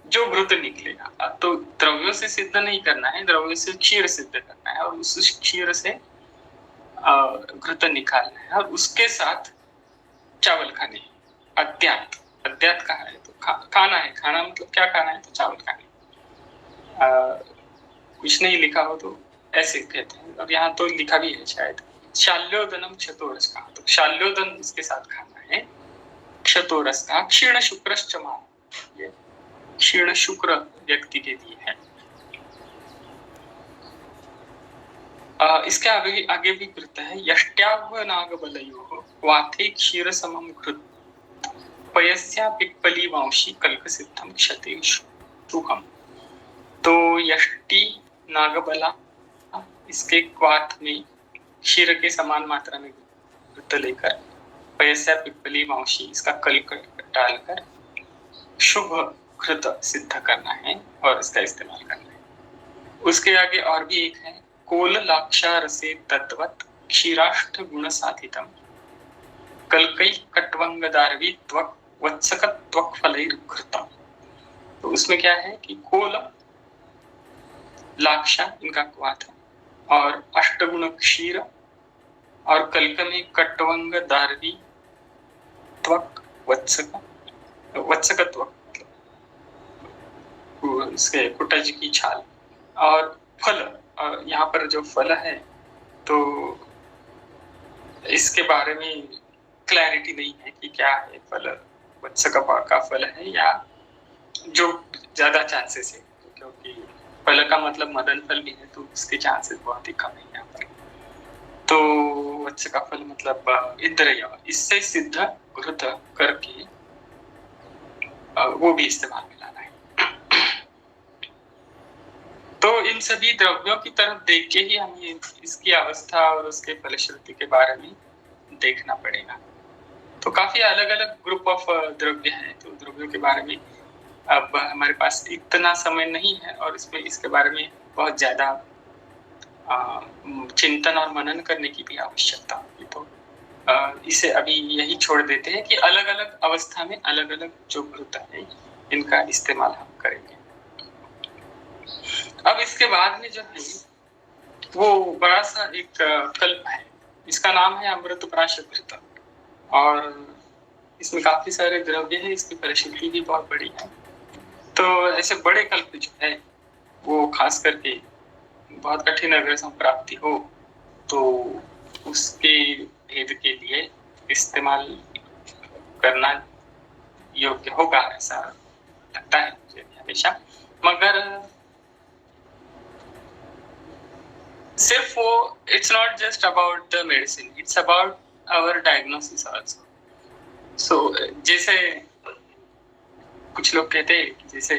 जो घृत निकलेगा। तो द्रव्यों से सिद्ध नहीं करना है, द्रव्यों से क्षीर सिद्ध करना है और उस क्षीर से घृत निकालना है और उसके साथ चावल खाने हैं। अद्यात, अद्यात कहा है तो खाना है। खाना मतलब क्या खाना है? तो चावल खाने। कुछ नहीं लिखा हो तो ऐसे कहते हैं, और यहाँ तो लिखा भी है शायद। शाल्योदनम क्षतोरस का, तो शाल्योदन इसके साथ खाना है। क्षतोरस का क्षीण शुक्रश्च मान, ये क्षीण शुक्र व्यक्ति के लिए है। इसके आगे भी कृत है। यष्ट्याव नागबलयोः वाथे क्षीर समम घृत पयस्या पिप्पली वांशी कल्क सिद्धम क्षते शुभम। तो यष्टि नागबला, इसके क्वाथ में क्षीर के समान मात्रा में घृत लेकर पयस्या पिप्पली वांशी, इसका कल्क डालकर शुभ घृत सिद्ध करना है और इसका इस्तेमाल करना है। उसके आगे और भी एक है। कोल लाक्षा रसे तद्वत् क्षीराष्ट गुण साधितम कल्कई कट्वंग दारवी त्वक वत्सक त्वक फलैर घृतम। तो उसमें क्या है कि कोल लाक्षा इनका क्वाथ और अष्टगुण क्षीर और कल्क में कट्वंग दारवी त्वक वत्सक त्वक, इसके कुटज की छाल और फल। यहाँ पर जो फल है तो इसके बारे में क्लैरिटी नहीं है कि क्या है फल, वत्सक का फल है या जो ज्यादा चांसेस है, क्योंकि फल का मतलब मदन फल भी है तो उसके चांसेस बहुत ही कम है यहाँ पर। तो वत्स का फल मतलब इंद्रिय, इससे सिद्ध घृत करके वो भी इस्तेमाल में लाना है। तो इन सभी द्रव्यों की तरफ देख के ही हमें इसकी अवस्था और उसके फलश्रुति के बारे में देखना पड़ेगा। तो काफी अलग अलग ग्रुप ऑफ द्रव्य हैं, तो द्रव्यों के बारे में अब हमारे पास इतना समय नहीं है और इसमें इसके बारे में बहुत ज्यादा चिंतन और मनन करने की भी आवश्यकता होगी। तो इसे अभी यही छोड़ देते हैं कि अलग अलग अवस्था में अलग अलग जो घृत है इनका इस्तेमाल हम करेंगे। अब इसके बाद में जो है वो बड़ा सा एक कल्प है, इसका नाम है अमृत प्राश घृत, और इसमें काफी सारे द्रव्य है, इसकी परिस्थिति भी बहुत बड़ी है। तो ऐसे बड़े कल्प जो है वो खास करके बहुत कठिन अगर संप्राप्ति हो तो उसके भेद के लिए इस्तेमाल करना योग्य होगा, ऐसा लगता है मुझे हमेशा। मगर सिर्फ वो it's not just about the medicine, it's about our diagnosis also. So जैसे कुछ लोग कहते हैं कि जैसे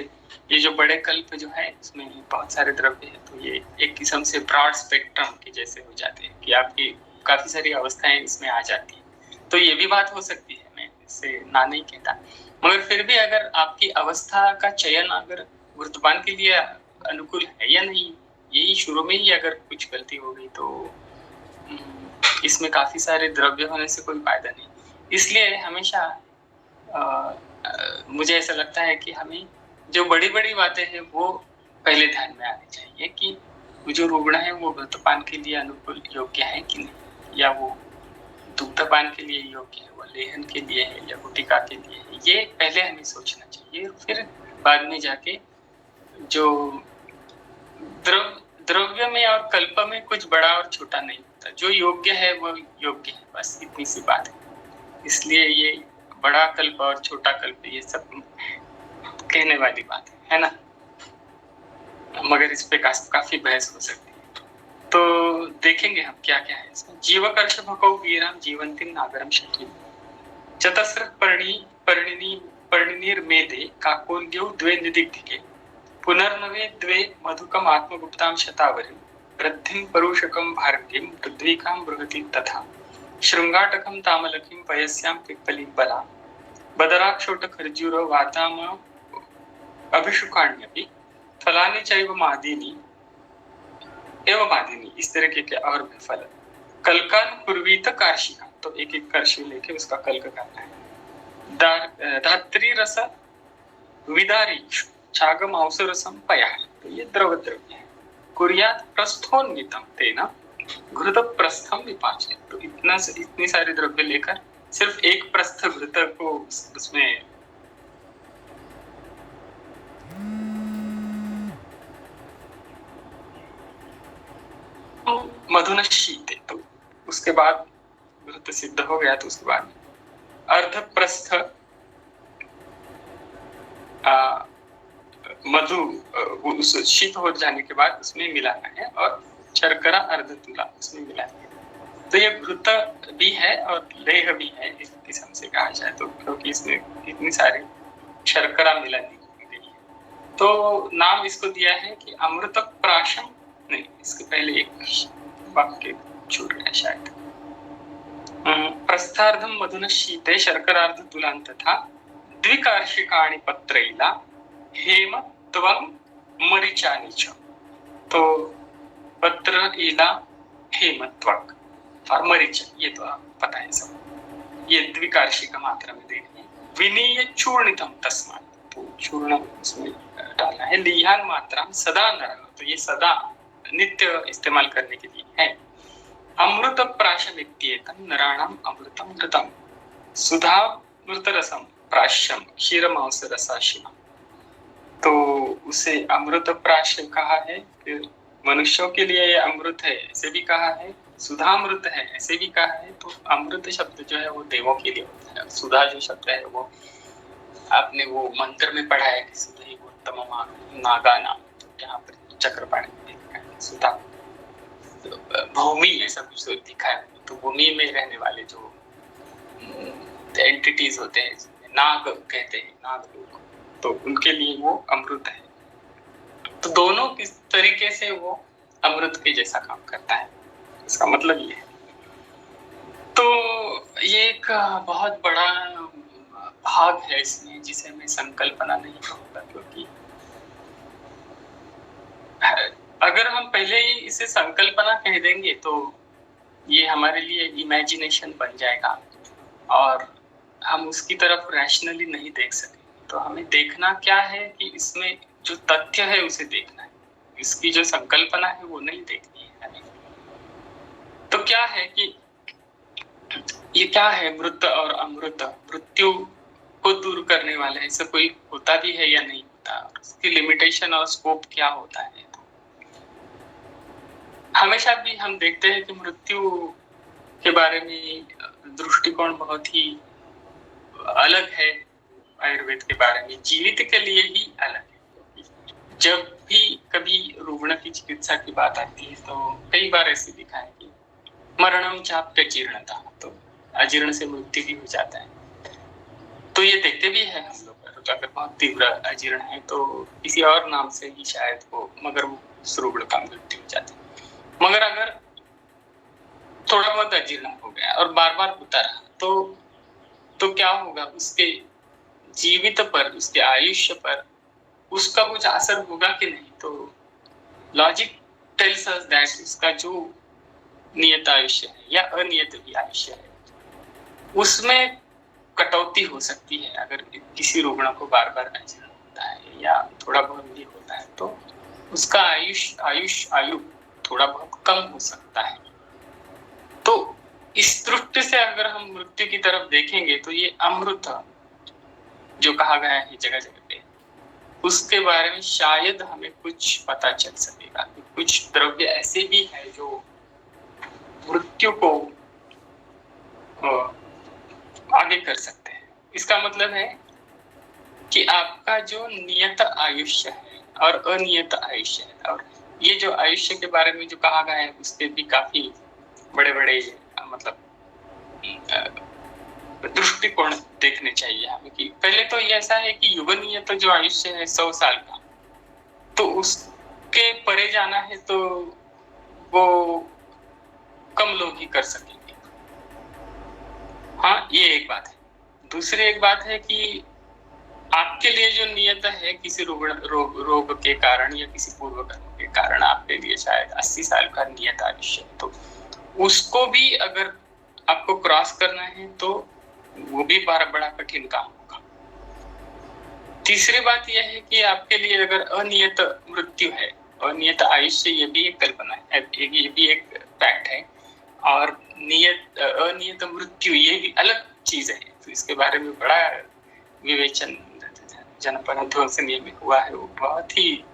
ये जो बड़े कल्प जो है इसमें बहुत सारे द्रव्य है, तो ये एक किस्म से ब्रॉड स्पेक्ट्रम के जैसे हो जाते हैं कि आपकी काफी सारी अवस्थाएं इसमें आ जाती है। तो ये भी बात हो सकती है, मैं इससे ना नहीं कहता, मगर फिर भी अगर आपकी अवस्था का चयन अगर वर्तमान के लिए अनुकूल है या नहीं, यही शुरू में ही अगर कुछ गलती हो गई तो इसमें काफी सारे द्रव्य होने से कोई फायदा नहीं। इसलिए हमेशा मुझे ऐसा लगता है कि हमें जो बड़ी बड़ी बातें हैं वो पहले ध्यान में आनी चाहिए कि जो रुग्ण है वो घृतपान के लिए अनुकूल योग्य है कि नहीं, या वो दुग्धपान के लिए योग्य है, वो लेहन के लिए है या गुटिका के लिए है, ये पहले हमें सोचना चाहिए। फिर बाद में जाके जो द्रव्य में और कल्प में कुछ बड़ा और छोटा नहीं होता, जो योग्य है वो योग्य है, बस इतनी सी बात है। इसलिए ये बड़ा कल्प और छोटा कल्प ये सब कहने वाली बात है ना, मगर इस पे काफी बहस हो सकती है। तो देखेंगे हम क्या क्या है इसमें। जीवकर्ष भकौ वीराम जीवंतीम नागरम शकीम चतस्र परिणिनी पर्णिर्मेदे काकोल्यौ द्वे निदिग्धिके पुनर्नवे द्वे मधुकम आत्मगुप्तां शतावरीं वृद्धिं परुषकं भारतीं पृथ्वीकां बृहतीं तथा शृंगाटकं तामलकीं पयस्यां पिप्पलीं बला बदराक्षोट खर्जूर वाताम अभिषुकाण्यपि फलानि चैव मादीनि एवं आदिनी, इस तरीके के और भी फल। कलकान पूर्वीत कार्शिका, तो एक एक कार्शी लेके उसका कल्क करना है। धात्री रस विदारी छागम अवसरसम पया, तो ये द्रव्य है। कुर्यात प्रस्थोन्वितम तेना घृत प्रस्थम विपाचे, तो इतनी सारी द्रव्य लेकर सिर्फ एक प्रस्थ घृत को उसमें मधुन शीते, तो उसके बाद घृत सिद्ध हो गया तो उसके बाद अर्ध प्रस्थ मधु उस शीत हो जाने के बाद उसमें मिलाना है और शर्करा अर्ध तुला उसमें मिलाना है। तो ये घृत भी है और लेह भी है इस किस्म से कहा जाए तो, क्योंकि इसमें इतनी सारी शर्करा मिला दी गई है। तो नाम इसको दिया है कि अमृत प्राशम, नहीं इसके पहले एक वाक्य छूट गया शायद। प्रस्थार्धम मधुन शीते शर्करार्ध तुलां तथा द्विकार्षिकाणि पत्रैला हेम त्वं मरीचानि च, तो पत्र इला हेम त्वक और मरीच, ये तो पता है सब, ये द्विकार्षिक मात्रा में देनी है। विनीय चूर्णितम तस्मात्, तो चूर्ण उसमें डालना है। लिहान मात्रा सदा नर, तो ये सदा नित्य इस्तेमाल करने के लिए है। अमृत प्राशमित्येतं नराणाम अमृतम घृतम सुधामृत रसम प्राश्यम क्षीरमांस रसाशिना, तो उसे अमृत प्राश कहा है। फिर मनुष्यों के लिए ये अमृत है ऐसे भी कहा है, सुधामृत है ऐसे भी कहा है। तो अमृत शब्द जो है वो देवों के लिए होता है। सुधा जो शब्द है वो आपने वो मंत्र में पढ़ा है कि सुधा ही उत्तम नागा नाम, तो यहाँ पर चक्रपाणी में लिखा है सुधा। तो भूमि ऐसा कुछ दिखा है, तो भूमि में रहने वाले जो एंटिटीज होते हैं, नाग कहते हैं, नाग लोग, तो उनके लिए वो अमृत है। तो दोनों किस तरीके से वो अमृत के जैसा काम करता है, इसका मतलब ये है। तो ये एक बहुत बड़ा भाग है इसमें जिसे मैं संकल्पना नहीं कहूँगा, क्योंकि अगर हम पहले ही इसे संकल्पना कह देंगे तो ये हमारे लिए इमेजिनेशन बन जाएगा और हम उसकी तरफ रैशनली नहीं देख सकेंगे। तो हमें देखना क्या है कि इसमें जो तथ्य है उसे देखना है, इसकी जो संकल्पना है वो नहीं देखनी है हमें। तो क्या है कि ये क्या है मृत और अमृत, मृत्यु को दूर करने वाला है, ऐसा कोई होता भी है या नहीं होता, उसकी लिमिटेशन और स्कोप क्या होता है। हमेशा भी हम देखते हैं कि मृत्यु के बारे में दृष्टिकोण बहुत ही अलग है आयुर्वेद के बारे में, जीवित के लिए ही अलग है। जब भी कभी रुग्ण की चिकित्सा की बात आती है तो कई बार ऐसे दिखा है कि मरणम चाप्य जीर्णता, तो अजीर्ण से मृत्यु भी हो जाता है। तो ये देखते भी है हम लोग, अगर बहुत तीव्र अजीर्ण है तो किसी और नाम से ही शायद वो, मगर वो उस रुग्ण का मृत्यु हो जाता है। मगर अगर थोड़ा बहुत अजीर्ण हो गया और बार बार होता रहा तो क्या होगा, उसके जीवित पर, उसके आयुष्य पर उसका कुछ असर होगा कि नहीं। तो लॉजिक टेल्स अस दैट उसका जो नियत आयुष्य है या अनियत भी आयुष्य है उसमें कटौती हो सकती है। अगर किसी रुग्ण को बार बार अजीर्ण होता है या थोड़ा बहुत भी होता है तो उसका आयु थोड़ा बहुत कम हो सकता है। तो इस दृष्टि से अगर हम मृत्यु की तरफ देखेंगे तो ये अमृत जो कहा गया है जगह जगह पे, उसके बारे में शायद हमें कुछ पता चल सकेगा। कुछ द्रव्य ऐसे भी है जो मृत्यु को आगे कर सकते हैं। इसका मतलब है कि आपका जो नियत आयुष्य है और अनियत आयुष्य है, और ये जो आयुष्य के बारे में जो कहा गया है उसके भी काफी बड़े बड़े मतलब दृष्टिकोण देखने चाहिए हमें कि पहले तो ये ऐसा है कि युग नियत जो आयुष्य है 100 साल का, तो उसके परे जाना है तो वो कम लोग ही कर सकेंगे। हाँ, ये एक बात है। दूसरी एक बात है कि आपके लिए जो नियत है किसी रोग के कारण या किसी पूर्व कर्म के कारण आपके लिए शायद 80 साल का नियत आयुष्य, तो उसको भी अगर आपको क्रॉस करना है तो वो भी बड़ा कठिन काम होगा। तीसरी बात यह है कि आपके लिए अगर अनियत मृत्यु है, अनियत आयुष्य, ये भी एक कल्पना है, ये भी एक फैक्ट है, और अनियत मृत्यु ये भी अलग चीज है। तो इसके बारे में बड़ा विवेचन जनपद ध्वंसनीय में हुआ है, वो बहुत ही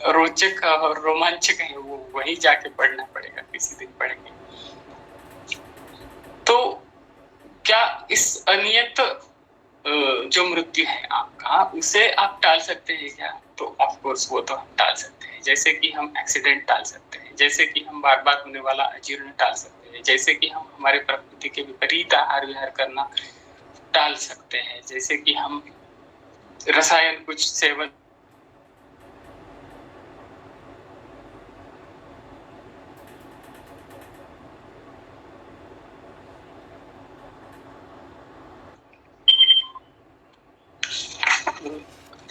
रोचक और रोमांचक है, वो वहीं जाके पढ़ना पड़ेगा, किसी दिन पढ़ेंगे। तो क्या इस अनियत जो मृत्यु है आपका, उसे आप टाल सकते हैं क्या? तो ऑफ कोर्स वो तो हम टाल सकते हैं, जैसे कि हम एक्सीडेंट टाल सकते हैं, जैसे कि हम बार बार होने वाला अजीर्ण टाल सकते हैं, जैसे कि हम हमारे प्रकृति के विपरीत आहार विहार करना टाल सकते हैं, जैसे कि हम रसायन कुछ सेवन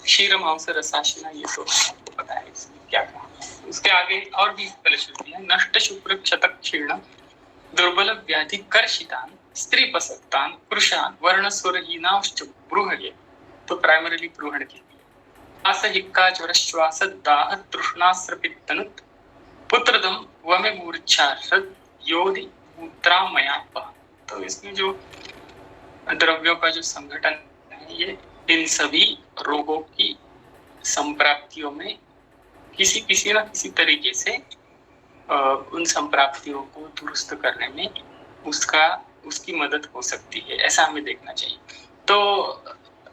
क्षीर मांस रसाशना, ये तो आपको पता है इसमें क्या कहा। उसके आगे और भी फलश्रुति है, नष्ट शुक्र क्षतक क्षीर्ण दुर्बल व्याधि कर्षितान स्त्री पसक्तान पुरुषान वर्णस्वरहीनाश्च ब्रूहये, तो प्राइमरीली ब्रूहण के लिए आसहिक्का ज्वर श्वास दाह तृष्णास्रपित्तनुत पुत्रदम वमे मूर्छार्थ योधि मूत्रामयाप। तो इसमें जो द्रव्यों का जो संघटन है, ये इन सभी रोगों की संप्राप्तियों में किसी न किसी तरीके से उन संप्राप्तियों को दुरुस्त करने में उसकी मदद हो सकती है, ऐसा हमें देखना चाहिए। तो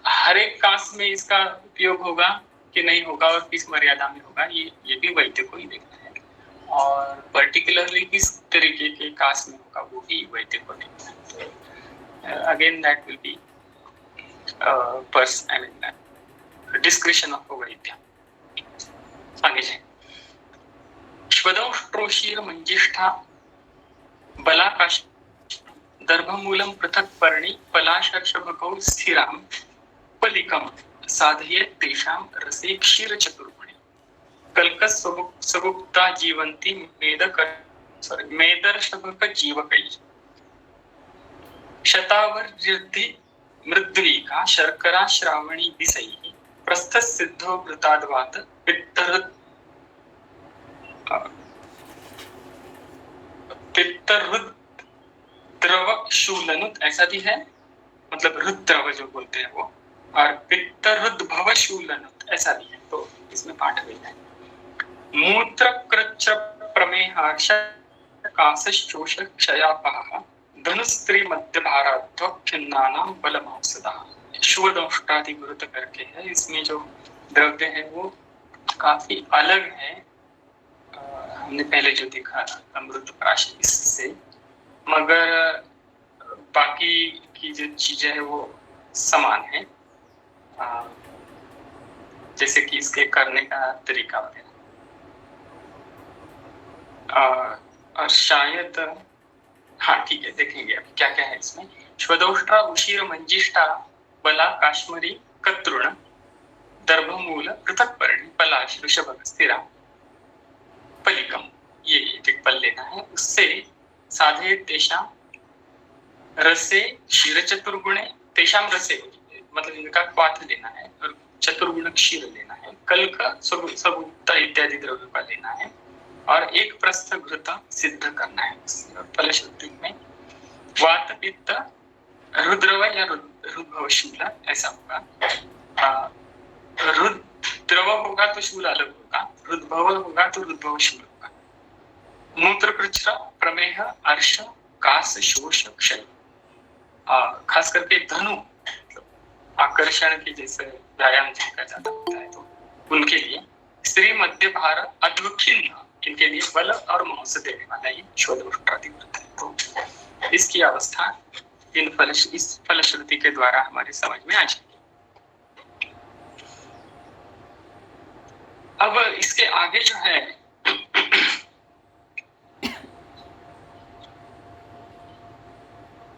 हर एक कास्ट में इसका उपयोग होगा कि नहीं होगा और किस मर्यादा में होगा, ये भी वैद्य को ही देखना है, और पर्टिकुलरली किस तरीके के कास्ट में होगा वो भी वैद्य को देखना है। Again that will be description of वैद्य। आगे जाए, श्वदंष्ट्रोशीर मंजिष्ठा बलाकाश दर्भमूलम पृथक पर्णि पलाशर्षभकौ स्थिराम पलिकम साधयेत् तेषां रसे क्षीर चतुर्गुणे कल्कस सगुप्ता जीवन्ति मेदर्शभक जीवकै शतावर्यद्धि मृद्वीका शर्करा श्रावणी विषयी प्रस्थ सिद्धो वृताद्वात पित्तरुद्र द्रव शूलनुत, ऐसा भी है, मतलब रुद्रव जो बोलते हैं वो, और पित्तरुद्भव शूलनुत ऐसा भी है, तो इसमें पाठ भी है। मूत्र कृच्छ प्रमेहाक्ष काशोष क्षयापह धनुस्त्री मध्य भाराध्व खिन्नानाम बलमौसदा, श्वदंष्टादि गुरुत करके है। इसमें जो द्रव्य है वो काफी अलग है, हमने पहले जो देखा अमृत प्राश इससे, मगर बाकी की जो चीजें है वो समान है, जैसे कि इसके करने का तरीका वगैरह, और शायद हाँ ठीक है, देखेंगे अब क्या क्या है इसमें। श्वदोष्ट्रा उशीर मंजिष्ठा बला काश्मीरी कत्रुण दर्भमूल पृथक पर्णि पलाश ऋषभ स्थिरा पलिकम, ये एक पल लेना है, उससे साधे तेषां रसे क्षीर चतुर्गुणे, तेषां रसे मतलब इनका क्वाथ लेना है, और चतुर्गुण क्षीर लेना है, कल्क सगुप्ता इत्यादि द्रव्यों का लेना है, और एक प्रस्थ घृत सिद्ध करना है। फलश्रुति में वात पित्त रुद्रव या रुद्भव शूल ऐसा होगा, रुद्रव होगा तो शूल अलग होगा, रुद्भव होगा तो रुद्भव शूल होगा। मूत्र कृच्छ प्रमेह अर्श काश शोष क्षय, खास करके धनु आकर्षण के जैसे व्यायाम जिनका ज्यादा होता है तो उनके लिए, स्त्री मध्य भार अद्वखिन्न, इनके लिए बल और मौस देने वाला ये श्वदोष्ट्रादि व्रत है। तो इसकी अवस्था इस फलश्रुति के द्वारा हमारी समझ में आ जाएगी। अब इसके आगे जो है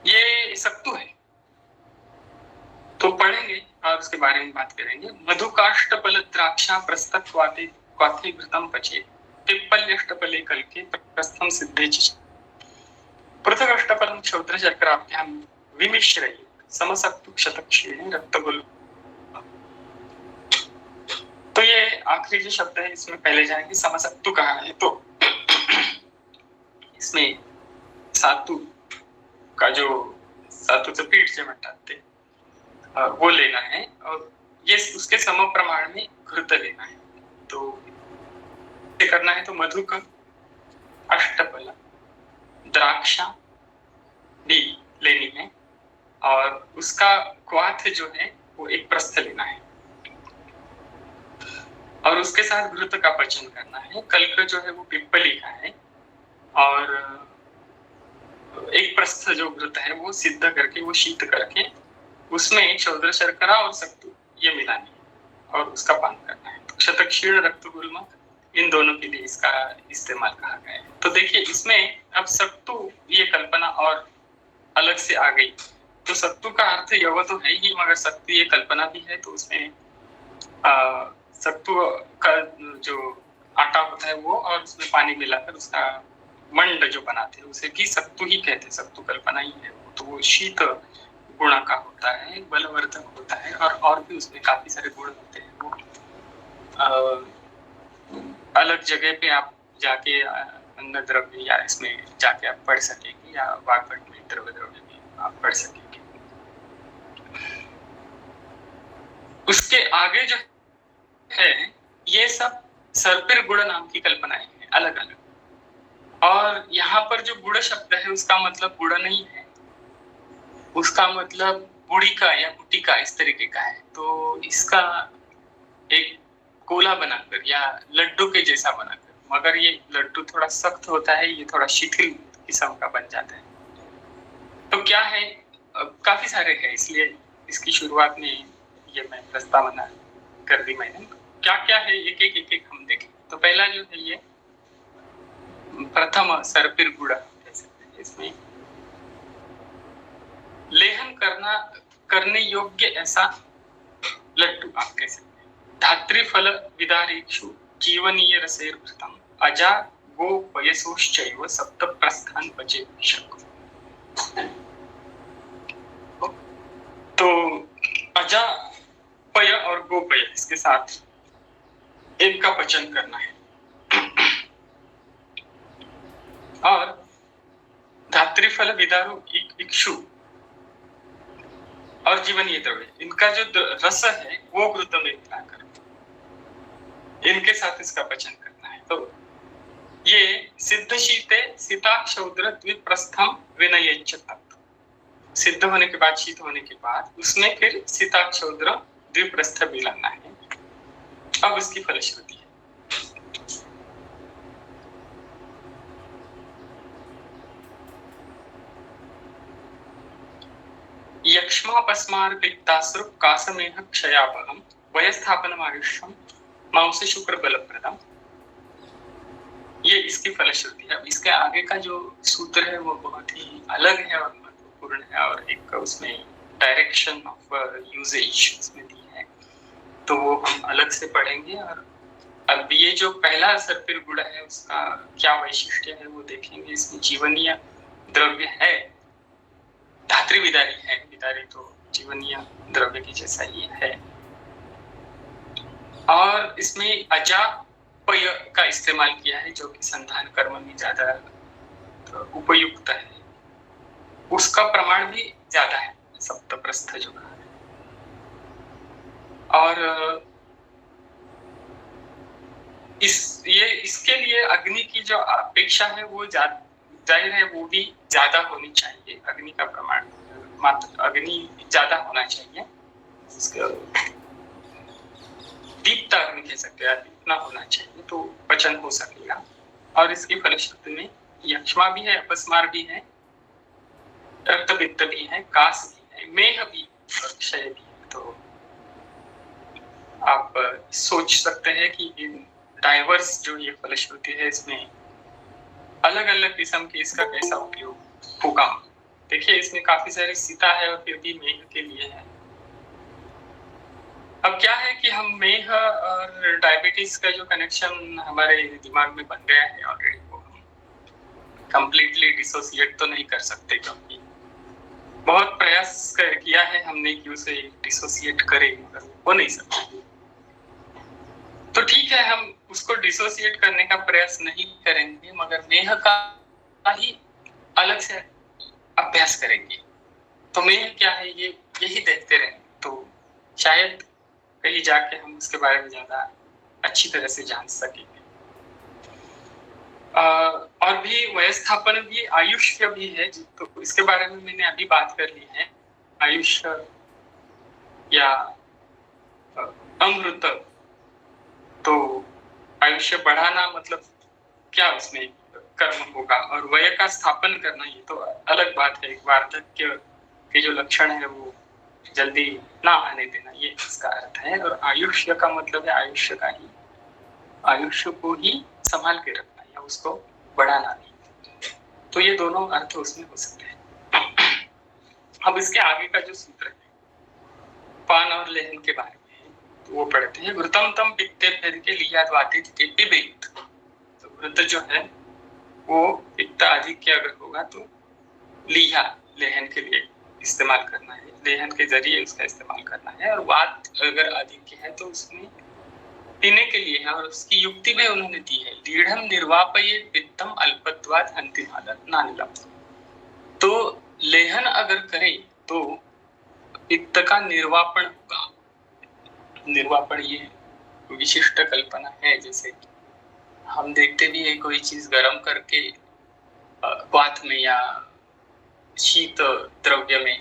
ये सक्तु है, तो पढ़ेंगे और उसके बारे में बात करेंगे। मधुकाष्टफल द्राक्षा प्रस्तक क्वाथे घृतम पचे पिप्पल्यष्टफले कल्के प्रस्थम सिद्धे च पृथगष्टफलम क्षौत्र शर्कराभ्याम विमिश्रय समसक्तु क्षतक्षीणे रक्तगुल। तो ये आखिरी जो शब्द है इसमें पहले जाएंगे। समसक्तु कहा है तो इसमें सातु का जो सातु से पीठ से मटाते वो लेना है और ये उसके सम प्रमाण में घृत लेना है। तो करना है तो मधु का अष्टफल द्राक्षा भी लेनी है और उसका क्वाथ जो है वो एक प्रस्थ लेना है और उसके साथ घृत का पचन करना है। कल्क जो है वो पिप्पली का है और एक प्रस्थ जो घृत है वो सिद्ध करके वो शीत करके उसमें क्षौद्र शर्करा और सक्तु ये मिलानी है और उसका पान करना है। तो क्षतक्षीण रक्तगुल्म इन दोनों के लिए इसका इस्तेमाल कहा गया है। तो देखिए इसमें अब सक्तु ये कल्पना और अलग से आ गई। तो सक्तु का अर्थ यह तो है ही मगर सक्तु ये कल्पना भी है। तो उसमें सक्तु का जो आटा होता है वो और उसमें पानी मिलाकर उसका मंड जो बनाते हैं उसे भी सक्तु ही कहते हैं। सक्तु कल्पना ही है। तो वो शीत गुण का होता है, बलवर्धक होता है और भी उसमें काफी सारे गुण होते हैं। वो अलग जगह पे आप जाके अन्न द्रव्य या इसमें जाके आप पढ़ सकेंगे या वाग्भट में द्रव्य में आप पढ़ सकेंगे। उसके आगे जो है ये सब सर्पिर गुण नाम की कल्पनाएं हैं अलग अलग। और यहाँ पर जो गुण शब्द है उसका मतलब गुण नहीं है, उसका मतलब गुड़ी का या गुटी का इस तरीके का है। तो इसका एक गोला बनाकर या लड्डू के जैसा बनाकर, मगर ये लड्डू थोड़ा सख्त होता है, ये थोड़ा शिथिल किस्म का बन जाता है। तो क्या है काफी सारे हैं इसलिए इसकी शुरुआत में ये मैं प्रस्तावना कर दी मैंने। क्या क्या है एक एक हम देखें। तो पहला जो है ये प्रथम सर्पिर गुड़ा, इसमें लेहन करने योग्य ऐसा लड्डू आप कह सकते हैं। धात्री फल विदारेक्षु जीवनीय रसेर्भृतम अजा गो पयसोश्चैव सप्त प्रस्थान पचे शक। तो अजा पय और गोपय इसके साथ इनका पचन करना है। और धात्रीफल विदारु इक्षु और जीवनीय द्रव्य इनका जो रस है वो घृत में मिलाकर इनके साथ इसका पचन करना है। तो ये सिद्ध शीते सीताक्षौद्र द्विप्रस्थम विनयच्च तत्, सिद्ध होने के बाद शीत होने के बाद उसमें फिर सीताक्षौद्र द्विप्रस्थ मिलाना है। अब इसकी फलश्रुति है। यक्ष्मापस्मार पित्तासृ कासमेह क्षयापहम वयस्थापनमायुष्यम मांस शुक्र बलप्रदम। ये इसकी फलश्रुति है। अब इसके आगे का जो सूत्र है वो बहुत ही अलग है और महत्वपूर्ण है और एक उसमें डायरेक्शन ऑफ यूजेज उसमें दी है, तो वो हम अलग से पढ़ेंगे। और अब ये जो पहला सर्पिर गुण है उसका क्या वैशिष्ट्य है वो देखेंगे। इसमें जीवनीय द्रव्य है, धात्री विदारी है, विदारी तो जीवनीय द्रव्य की जैसा ही है। और इसमें अजा पय का इस्तेमाल किया है जो कि संधान कर्म में ज्यादा उपयुक्त है, उसका प्रमाण भी ज्यादा है सप्तप्रस्थ जो कहा है। और इसके लिए अग्नि की जो अपेक्षा है वो जाहिर है वो भी ज्यादा होनी चाहिए। अग्नि का प्रमाण मात्र अग्नि ज्यादा होना चाहिए, दीप्त अग्नि कह सकते हैं, इतना होना चाहिए तो पचन हो सकेगा। और इसकी फलश्रुति में यक्ष्मा भी है, अपस्मार भी है रक्तपित्त भी है, कास भी है, मेह भी और क्षय भी है। तो आप सोच सकते हैं कि इन डाइवर्स जो ये फलश्रुति है इसमें अलग अलग किस्म के इसका कैसा उपयोग होगा। देखिए इसमें काफी सारी सीता है और फिर भी मेह के लिए है। अब क्या है कि हम मेह और डायबिटीज का जो कनेक्शन हमारे दिमाग में बन गया है ऑलरेडी, वो हम कंप्लीटली डिसोसिएट तो नहीं कर सकते, क्योंकि बहुत प्रयास किया है हमने कि उसे डिसोसिएट करें, मगर हो नहीं सकता। तो ठीक है, हम उसको डिसोसिएट करने का प्रयास नहीं करेंगे, मगर मेह का ही अलग से अभ्यास करेंगे। तो मेह क्या है ये यही देखते रहेंगे, तो शायद कहीं जाके हम उसके बारे में ज्यादा अच्छी तरह से जान सकेंगे। और भी व्यवस्थापन भी, आयुष्य भी है, तो इसके बारे में मैंने अभी बात कर ली है। आयुष्य या अमृत, तो आयुष्य बढ़ाना मतलब क्या उसमें कर्म होगा, और वय का स्थापन करना ये तो अलग बात है। वार्धक्य के जो लक्षण है वो जल्दी ना आने देना, ये इसका अर्थ है। और आयुष्य का मतलब है आयुष्य का ही, आयुष्य को ही संभाल के रखना या उसको बढ़ाना नहीं। तो ये दोनों अर्थ उसमें हो सकते हैं। अब इसके आगे का जो सूत्र है पान और लेहन के बारे में, तो वो पढ़ते हैं। घृतम तम पित्ते फेर के लिया द्वाते पिबेत। तो घृत जो है वो पित्त अधिक के अगर होगा तो लिया लेहन के लिए इस्तेमाल करना है, लेहन के जरिए उसका इस्तेमाल करना है। और वात अगर अधिक है तो उसमें पीने के लिए है। और उसकी युक्ति में उन्होंने दी है, लीढ़म निर्वापयेत पित्तम अल्पत्वात् अंतिमादत् नानिलम। तो लेहन अगर करे तो पित्त का निर्वापण होगा। निर्वापण ये विशिष्ट कल्पना है, जैसे हम देखते भी है कोई चीज गर्म करके वात में या शीत द्रव्य में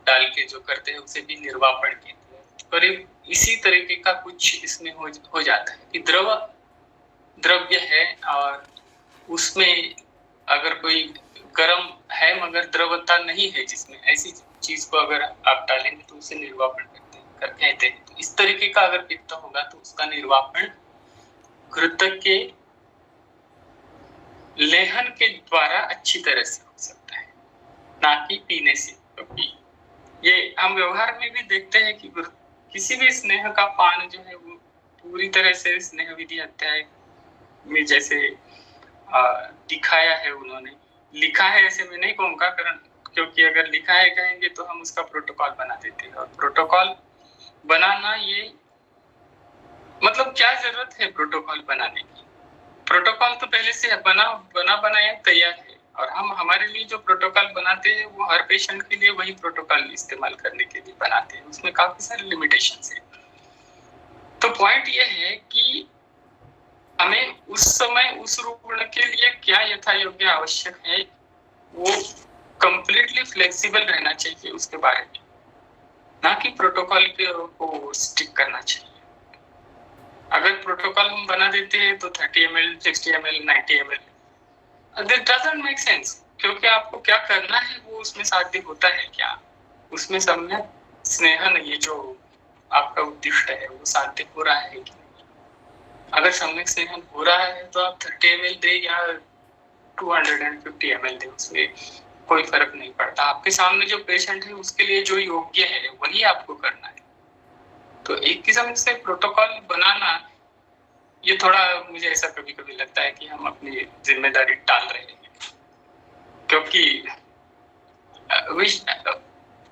डाल के जो करते हैं उसे भी निर्वापण कहते हैं। करीब इसी तरीके का कुछ इसमें हो जाता है कि द्रव्य है और उसमें अगर कोई गर्म है मगर द्रवता नहीं है, जिसमें ऐसी चीज को अगर आप डालेंगे तो उसे निर्वापण कहते हैं। तो इस तरीके का अगर पित्त होगा तो उसका निर्वापण घृत के लेहन के द्वारा अच्छी तरह से हो सकता है, ना कि पीने से। क्योंकि ये हम व्यवहार में भी देखते हैं कि किसी भी स्नेह का पान जो है वो पूरी तरह से स्नेह विधि अध्याय में जैसे दिखाया है उन्होंने, लिखा है ऐसे में नहीं कहूँगा, कारण क्योंकि अगर लिखा है कहेंगे तो हम उसका प्रोटोकॉल बना देते हैं। और प्रोटोकॉल बनाना ये मतलब क्या जरूरत है प्रोटोकॉल बनाने की? प्रोटोकॉल तो पहले से बनाया तैयार है, और हम हमारे लिए जो प्रोटोकॉल बनाते हैं वो हर पेशेंट के लिए वही प्रोटोकॉल इस्तेमाल करने के लिए बनाते हैं। उसमें काफी सारे लिमिटेशंस है। तो पॉइंट ये है कि हमें उस समय उस रुग्ण के लिए क्या यथा योग्य आवश्यक है वो कंप्लीटली फ्लेक्सिबल रहना चाहिए उसके बारे में, ना कि प्रोटोकॉल को स्टिक करना चाहिए। अगर प्रोटोकॉल हम बना देते हैं तो 30 ml, 60 ml, 90 ml, that doesn't make sense, क्योंकि आपको क्या करना है वो उसमें साध्य होता है क्या? उसमें सम्यक स्नेहन, ये जो आपका उद्दिष्ट है वो साध्य हो रहा है कि अगर सम्यक स्नेहन हो रहा है तो आप 30 ml दे या 250 ml दे, उसमें कोई फर्क नहीं पड़ता। आपके सामने जो पेशेंट है उसके लिए जो योग्य है वही आपको करना है। तो एक किस्म से प्रोटोकॉल बनाना ये थोड़ा मुझे ऐसा कभी कभी लगता है कि हम अपनी जिम्मेदारी टाल रहे हैं, क्योंकि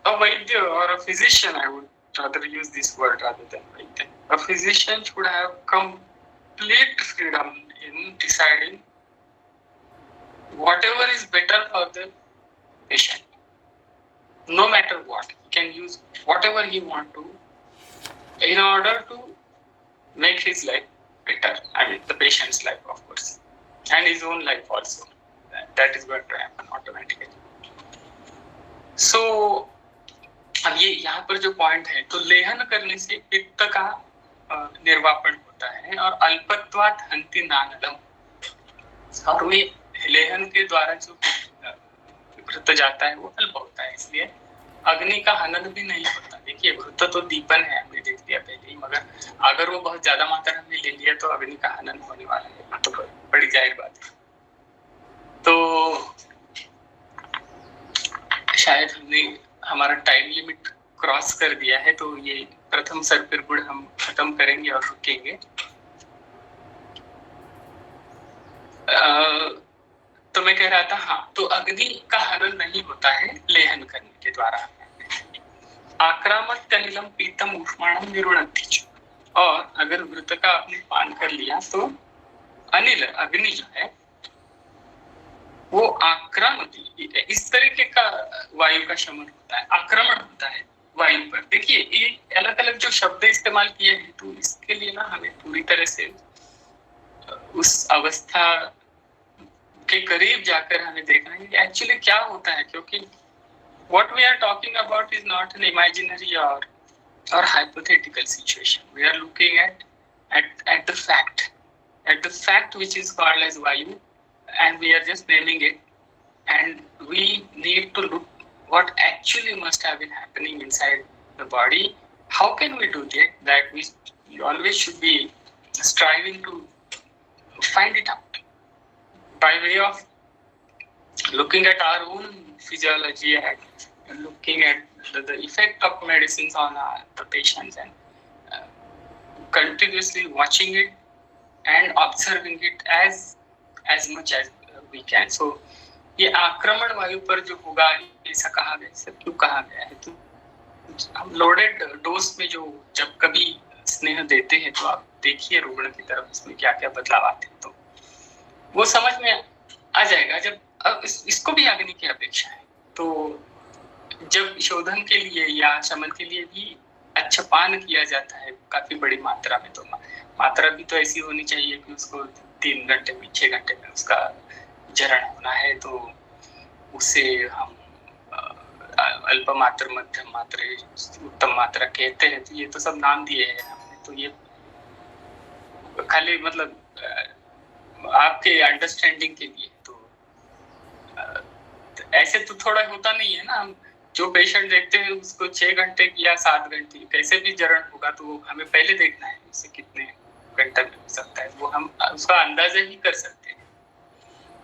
a Vaidya or a physician, I would rather use this word rather than Vaidya, a physician should have complete freedom in deciding whatever is better for the patient. No matter what, he can use whatever he want to in order to make his life better. I mean the patient's life, of course, and his own life also. That is going to happen automatically. So अब ये यहाँ पर जो point है, तो लेहन करने से पित्त का निर्वापन होता है। और अल्पत्वात् हन्ति नानलम, और वे लेहन के द्वारा जो घृत जाता है वो अल्प होता है, इसलिए अग्नि का हनन भी नहीं होता। देखिए घृत तो दीपन है, हमने देख लिया पहले ही, मगर अगर वो बहुत ज्यादा मात्रा में ले लिया तो अग्नि का हनन होने वाला है, तो बड़ी जाहिर बात है। तो शायद हमने हमारा टाइम लिमिट क्रॉस कर दिया है, तो ये प्रथम सर्पिल गुण हम खत्म करेंगे और रुकेंगे। तो मैं कह रहा था, हाँ, तो अग्नि का हनन नहीं होता है लेहन करने के द्वारा। आक्रामक तनिलम पीतम ऊष्माणम निरुणति च, और अगर घृत का आपने पान कर लिया तो अनिल अग्नि जो है वो आक्रामती, इस तरीके का वायु का शमन होता है, आक्रमण होता है वायु पर। देखिए ये अलग अलग जो शब्द इस्तेमाल किए हैं, तो इसके लिए ना हमें पूरी तरह से उस अवस्था के करीब जाकर हमें देखना है कि एक्चुअली क्या होता है, क्योंकि what we are talking about is not an imaginary or hypothetical situation. We are looking at the fact which is called as vayu, and we are just naming it, and we need to look what actually must have been happening inside the body. How can we do that? We always should be striving to find it out by way of looking at our own physiology and looking at the effect of medicines on the patients, and continuously watching it and observing it as much as we can. So ये आक्रमण वायु पर जो होगा, ऐसा कहा गया, ऐसा क्यों कहा गया है? तो हम लोडेड डोज में जो जब कभी स्नेह देते हैं तो आप देखिए रुग्ण की तरफ इसमें क्या क्या बदलाव आते हैं, तो वो समझ में आ जाएगा। जब अब इसको भी अग्नि की अपेक्षा है, तो जब शोधन के लिए या शमन के लिए भी अच्छा पान किया जाता है काफी बड़ी मात्रा में, तो मात्रा भी तो ऐसी होनी चाहिए कि उसको 3 घंटे में 6 घंटे में उसका जरण होना है, तो उसे हम अल्प मात्रा, मध्यम मात्रा, उत्तम मात्रा कहते हैं। तो ये तो सब नाम दिए हैं हमने, तो ये खाली मतलब आपके अंडरस्टैंडिंग के लिए। तो ऐसे तो थोड़ा होता नहीं है ना, हम जो पेशेंट देखते हैं उसको 6 घंटे या 7 घंटे कैसे भी जरण होगा, तो वो हमें पहले देखना है उसे कितने घंटा लग सकता है, वो हम उसका अंदाजा ही कर सकते हैं।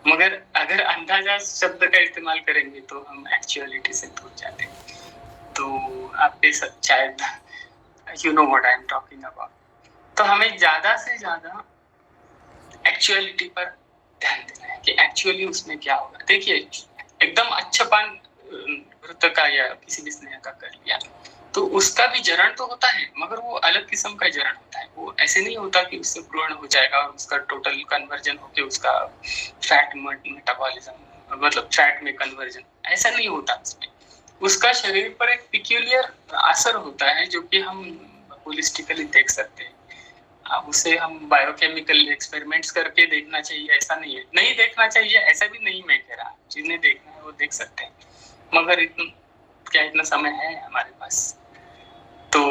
मगर अगर अंदाजा शब्द का इस्तेमाल करेंगे तो हम एक्चुअलिटी से दूर जाते हैं। तो आपके शायद you know what I am talking about. तो हमें ज्यादा से ज्यादा एक्चुअलिटी पर ध्यान देना है कि एक्चुअली उसमें क्या होगा। देखिए एकदम अच्छा पान घृत का या किसी भी स्नेह का कर लिया तो उसका भी जरण तो होता है, मगर वो अलग किस्म का जरण होता है। वो ऐसे नहीं होता कि उससे भ्रूण हो जाएगा और उसका टोटल कन्वर्जन होके उसका फैट मेटाबॉलिज्म, मतलब फैट में कन्वर्जन, ऐसा नहीं होता। उसमें उसका शरीर पर एक पिक्यूलियर असर होता है जो कि हम होलिस्टिकली देख सकते हैं। उसे हम बायोकेमिकल एक्सपेरिमेंट्स करके देखना चाहिए, ऐसा नहीं है, नहीं देखना चाहिए ऐसा भी नहीं मैं कह रहा। जिन्हें देखना है वो देख सकते हैं, मगर इतना समय है हमारे पास, तो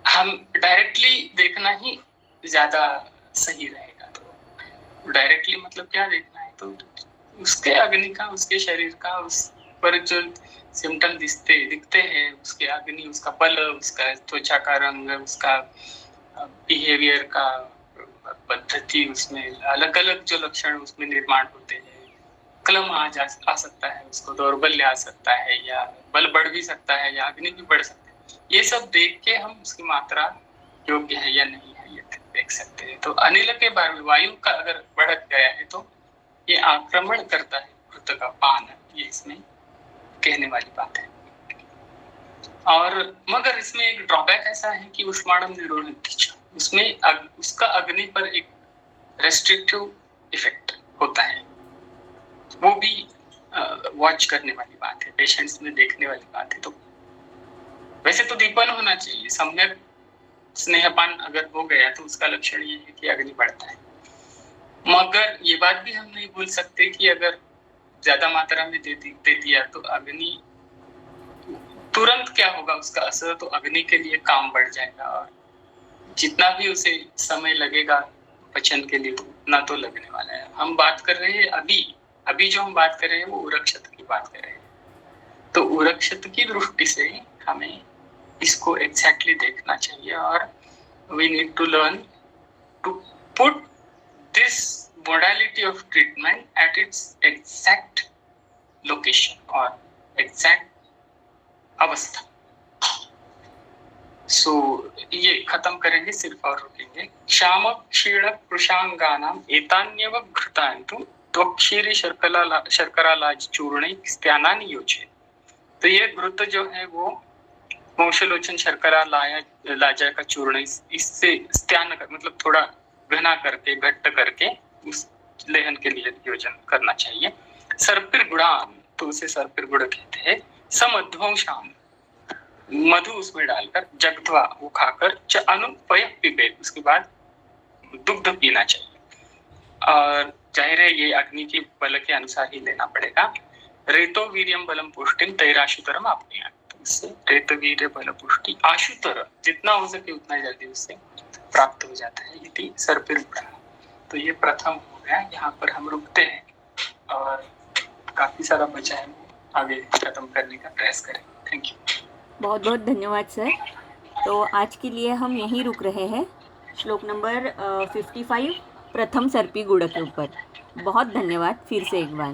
हम डायरेक्टली देखना ही ज्यादा सही रहेगा। तो डायरेक्टली मतलब क्या देखना है, तो उसके अग्नि का, उसके शरीर का, उस पर जो सिम्टम दिखते हैं, उसके अग्नि, उसका बल, उसका त्वचा का रंग, उसका बिहेवियर का पद्धति, उसमें अलग अलग जो लक्षण उसमें निर्माण होते हैं। क्लम आ सकता है, उसको दौर्बल्य आ सकता है, या बल बढ़ भी सकता है, या अग्नि भी बढ़ सकता है। ये सब देख के हम उसकी मात्रा योग्य है या नहीं है ये देख सकते हैं। तो अनिल के बारे में वायु का अगर बढ़ गया है तो ये आक्रमण करता है घृत का पान, ये इसमें कहने वाली बात है। और मगर इसमें एक ड्रॉबैक ऐसा है कि उष्माणम निरोधति, उसमें उसका अग्नि पर एक रेस्ट्रिक्टिव इफेक्ट होता है। वो भी वॉच करने वाली बात है, पेशेंट्स में देखने वाली बात है। तो वैसे तो दीपन होना चाहिए, सम्यक स्नेहपान अगर हो गया तो उसका लक्षण ये है कि अग्नि बढ़ता है। मगर ये बात भी हम नहीं भूल सकते कि अगर ज्यादा मात्रा में दे दिया तो अग्नि तुरंत क्या होगा, उसका असर तो अग्नि के लिए काम बढ़ जाएगा, और जितना भी उसे समय लगेगा पचन के लिए उतना तो लगने वाला है। हम बात कर रहे हैं अभी जो हम बात कर रहे हैं वो उरक्षत की बात करें तो उरक्षित की दृष्टि से हमें इसको एग्जैक्टली देखना चाहिए और we need to learn to put this modality of treatment at its exact location or exact अवस्था. सो ये खत्म करेंगे सिर्फ और रुकेंगे. क्षाम क्षीण कृशांगानाम एतान्यव घृतान्तु त्वक्षीरी शर्करालाज चूर्ण स्त्यानानि योचे. तो ये घृत जो है वो वंशलोचन शर्करा लाजा का चूर्ण इससे स्त्यान कर मतलब थोड़ा घना करके घट्ट करके उस लेहन के लिए योजन करना चाहिए. सर्पिर गुणान तो उसे सर्पिर गुण कहते हैं. समध्वंशाम मधु उसमें डालकर जगध्वा वो खाकर च अनुपय पिबेत उसके बाद दुग्ध पीना चाहिए. और जाहिर है ये अग्नि की बल के अनुसार ही लेना पड़ेगा. रेतो वीर्यम बलम पुष्टिम तैराशुतरम आपने तो इससे रेत वीर्य बल पुष्टि आशुतर जितना हो सके उतना जल्दी उससे प्राप्त हो जाता है. यदि सर्पिर गुण तो ये प्रथम हो गया. यहाँ पर हम रुकते हैं और काफी सारा बचा है आगे खत्म करने का प्रयास करें. Thank you. बहुत बहुत धन्यवाद सर. तो आज के लिए हम यहीं रुक रहे हैं श्लोक नंबर 55 प्रथम सर्पी गुण के ऊपर. बहुत धन्यवाद फिर से एक बार.